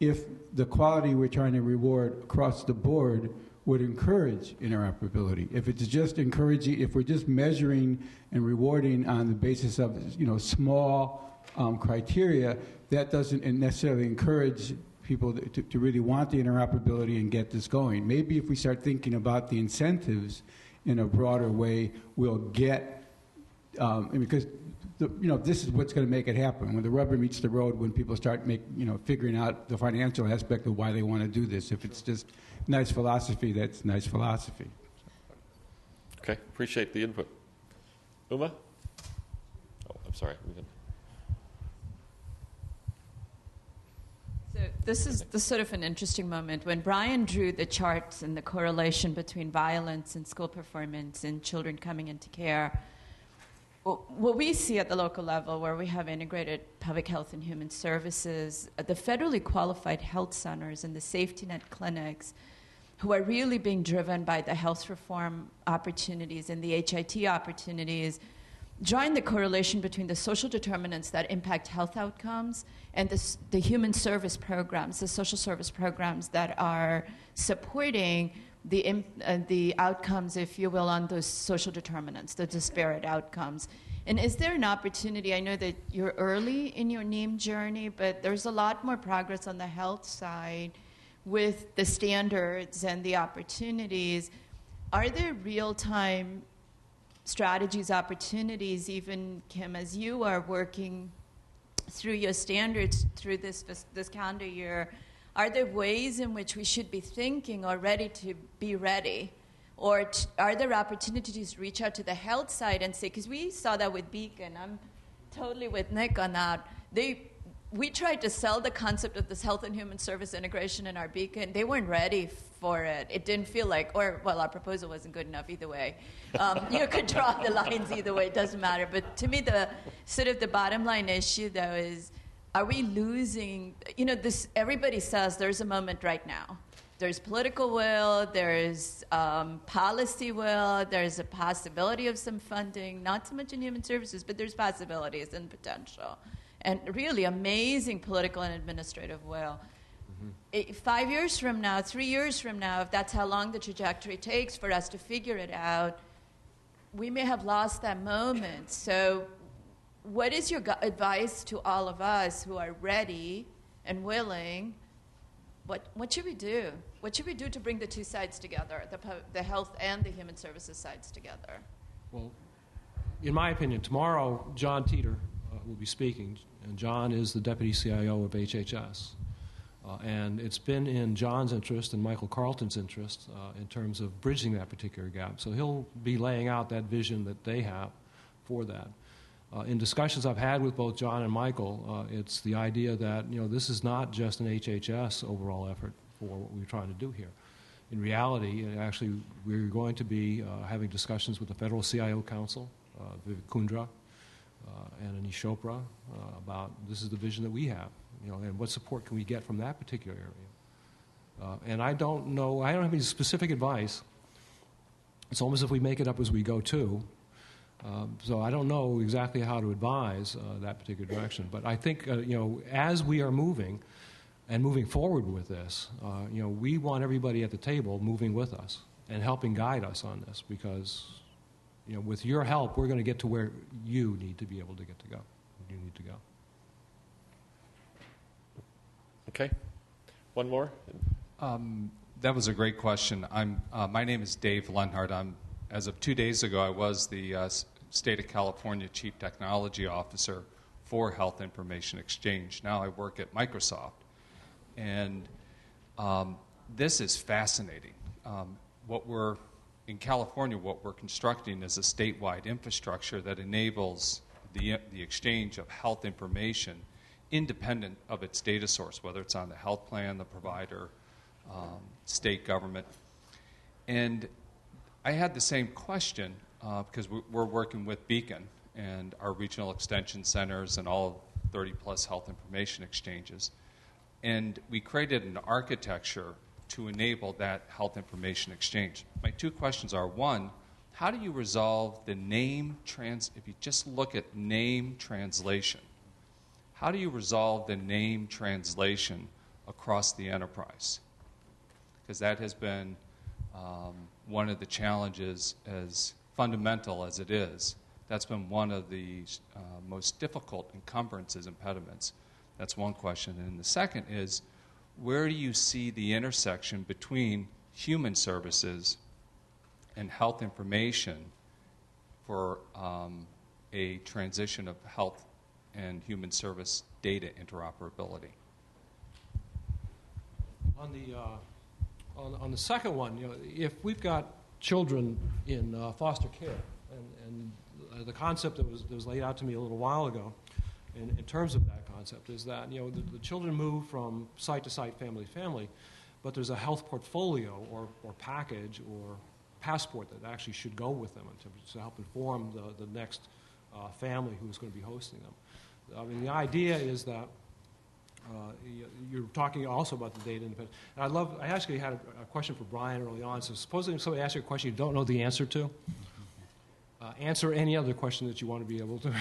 if the quality we're trying to reward across the board would encourage interoperability. If it's just encouraging, if we're just measuring and rewarding on the basis of small criteria, that doesn't necessarily encourage people to really want the interoperability and get this going. Maybe if we start thinking about the incentives in a broader way, we'll get, because this is what's going to make it happen. When the rubber meets the road, when people start figuring out the financial aspect of why they want to do this. If it's just nice philosophy, that's nice philosophy. Okay, appreciate the input. Uma? Oh, I'm sorry. So this is sort of an interesting moment. When Bryan drew the charts and the correlation between violence and school performance and children coming into care, what we see at the local level, where we have integrated public health and human services, the federally qualified health centers and the safety net clinics, who are really being driven by the health reform opportunities and the HIT opportunities, drawing the correlation between the social determinants that impact health outcomes and the human service programs, the social service programs that are supporting the outcomes, if you will, on those social determinants, the disparate outcomes. And is there an opportunity? I know that you're early in your NEAM journey, but there's a lot more progress on the health side with the standards and the opportunities. Are there real-time strategies, opportunities, even, Kim, as you are working through your standards through this calendar year, are there ways in which we should be thinking or ready to be ready? Or are there opportunities to reach out to the health side and say, because we saw that with Beacon, I'm totally with Nick on that. We tried to sell the concept of this health and human service integration in our Beacon. They weren't ready for it. It didn't feel like, our proposal wasn't good enough either way. You could draw the lines either way, it doesn't matter. But to me, the bottom line issue, though, is, are we losing, everybody says there's a moment right now. There's political will, there's policy will, there's a possibility of some funding, not so much in human services, but there's possibilities and potential. And really amazing political and administrative will. 5 years from now, 3 years from now, if that's how long the trajectory takes for us to figure it out, we may have lost that moment. So what is your advice to all of us who are ready and willing? What should we do? What should we do to bring the two sides together, the health and the human services sides together? Well, in my opinion, tomorrow John Teeter will be speaking, and John is the Deputy CIO of HHS. And it's been in John's interest and Michael Carlton's interest in terms of bridging that particular gap. So he'll be laying out that vision that they have for that. In discussions I've had with both John and Michael, it's the idea that this is not just an HHS overall effort for what we're trying to do here. In reality, actually, we're going to be having discussions with the Federal CIO Council, Vivek Kundra, and Anish Chopra about this is the vision that we have, and what support can we get from that particular area. And I don't have any specific advice. It's almost as if we make it up as we go too. So I don't know exactly how to advise that particular direction. But I think, as we are moving forward with this, we want everybody at the table moving with us and helping guide us on this, because with your help, we're going to get to where you need to be able to get to go. You need to go. Okay. One more. That was a great question. My name is Dave Lenhart. As of 2 days ago, I was the State of California Chief Technology Officer for Health Information Exchange. Now I work at Microsoft. And this is fascinating. In California, what we're constructing is a statewide infrastructure that enables the exchange of health information independent of its data source, whether it's on the health plan, the provider, state government. And I had the same question because we're working with Beacon and our regional extension centers and all 30-plus health information exchanges. And we created an architecture to enable that health information exchange. My two questions are, one, how do you resolve the if you just look at name translation, how do you resolve the name translation across the enterprise? Because that has been one of the challenges, as fundamental as it is, That's been one of the most difficult encumbrances, impediments. That's one question. And the second is, where do you see the intersection between human services and health information for a transition of health and human service data interoperability? On the second one, if we've got children in foster care, and the concept that was laid out to me a little while ago, in terms of that concept, is that the children move from site to site, family to family, but there's a health portfolio or package or passport that actually should go with them to help inform the next family who's going to be hosting them. I mean, the idea is that you're talking also about the data independence. And I actually had a question for Bryan early on. So supposing somebody asks you a question you don't know the answer to, answer any other question that you want to be able to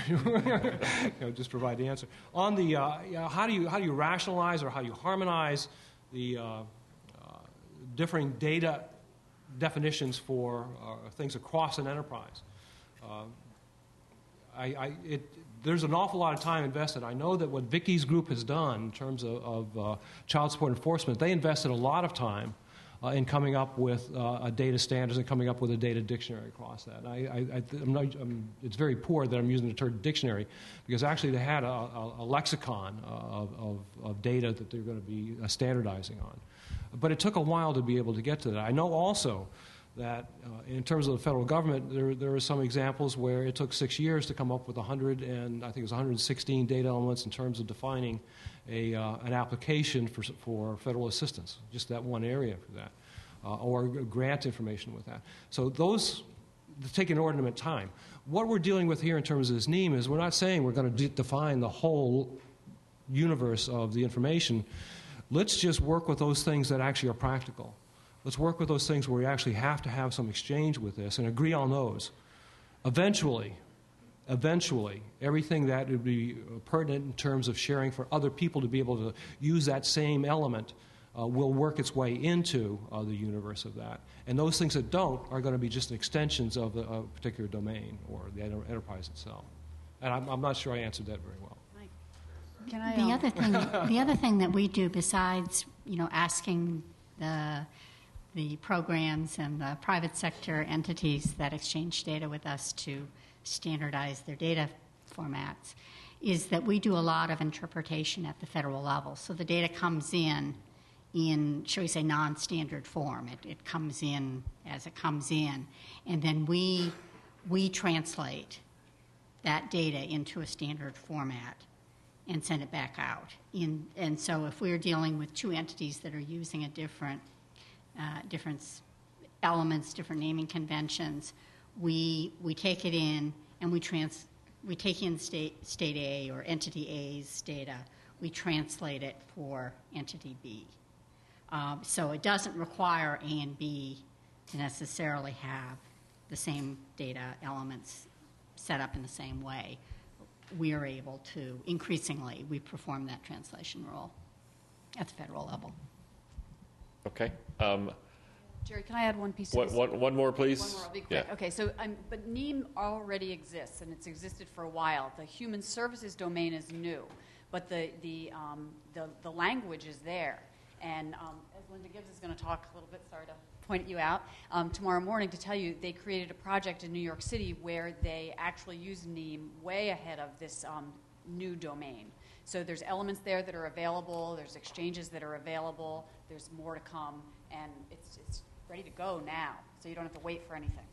just provide the answer. On the how do you rationalize or how do you harmonize the differing data definitions for things across an enterprise? There's an awful lot of time invested. I know that what Vicki's group has done in terms of child support enforcement, they invested a lot of time in coming up with data standards and coming up with a data dictionary across that. It's very poor that I'm using the term dictionary, because actually they had a lexicon of data that they're going to be standardizing on. But it took a while to be able to get to that. I know also that in terms of the federal government, there are some examples where it took 6 years to come up with 116 data elements in terms of defining an application for federal assistance, just that one area for that, or grant information with that. So those take an inordinate time. What we're dealing with here in terms of this NEAM is we're not saying we're going to define the whole universe of the information. Let's just work with those things that actually are practical. Let's work with those things where we actually have to have some exchange with this and agree on those. Eventually, everything that would be pertinent in terms of sharing for other people to be able to use that same element will work its way into the universe of that. And those things that don't are going to be just extensions of a particular domain or the enterprise itself. And I'm not sure I answered that very well. Can I, the other thing that we do besides, asking the programs and the private sector entities that exchange data with us to standardize their data formats, is that we do a lot of interpretation at the federal level. So the data comes in, shall we say, non-standard form. It comes in as it comes in, and then we translate that data into a standard format and send it back out. And so if we're dealing with two entities that are using a different elements, different naming conventions, we take it in and we take in state A or entity A's data, we translate it for entity B. So it doesn't require A and B to necessarily have the same data elements set up in the same way. We are able to, increasingly, we perform that translation role at the federal level. Okay. Gerry, can I add one piece to this? One more, please. One more, I'll be quick. Yeah. Okay, so, but NEAM already exists, and it's existed for a while. The human services domain is new, but the language is there. And as Linda Gibbs is going to talk a little bit, sorry to point you out, tomorrow morning to tell you they created a project in New York City where they actually use NEAM way ahead of this new domain. So there's elements there that are available, there's exchanges that are available, there's more to come, and it's ready to go now, so you don't have to wait for anything.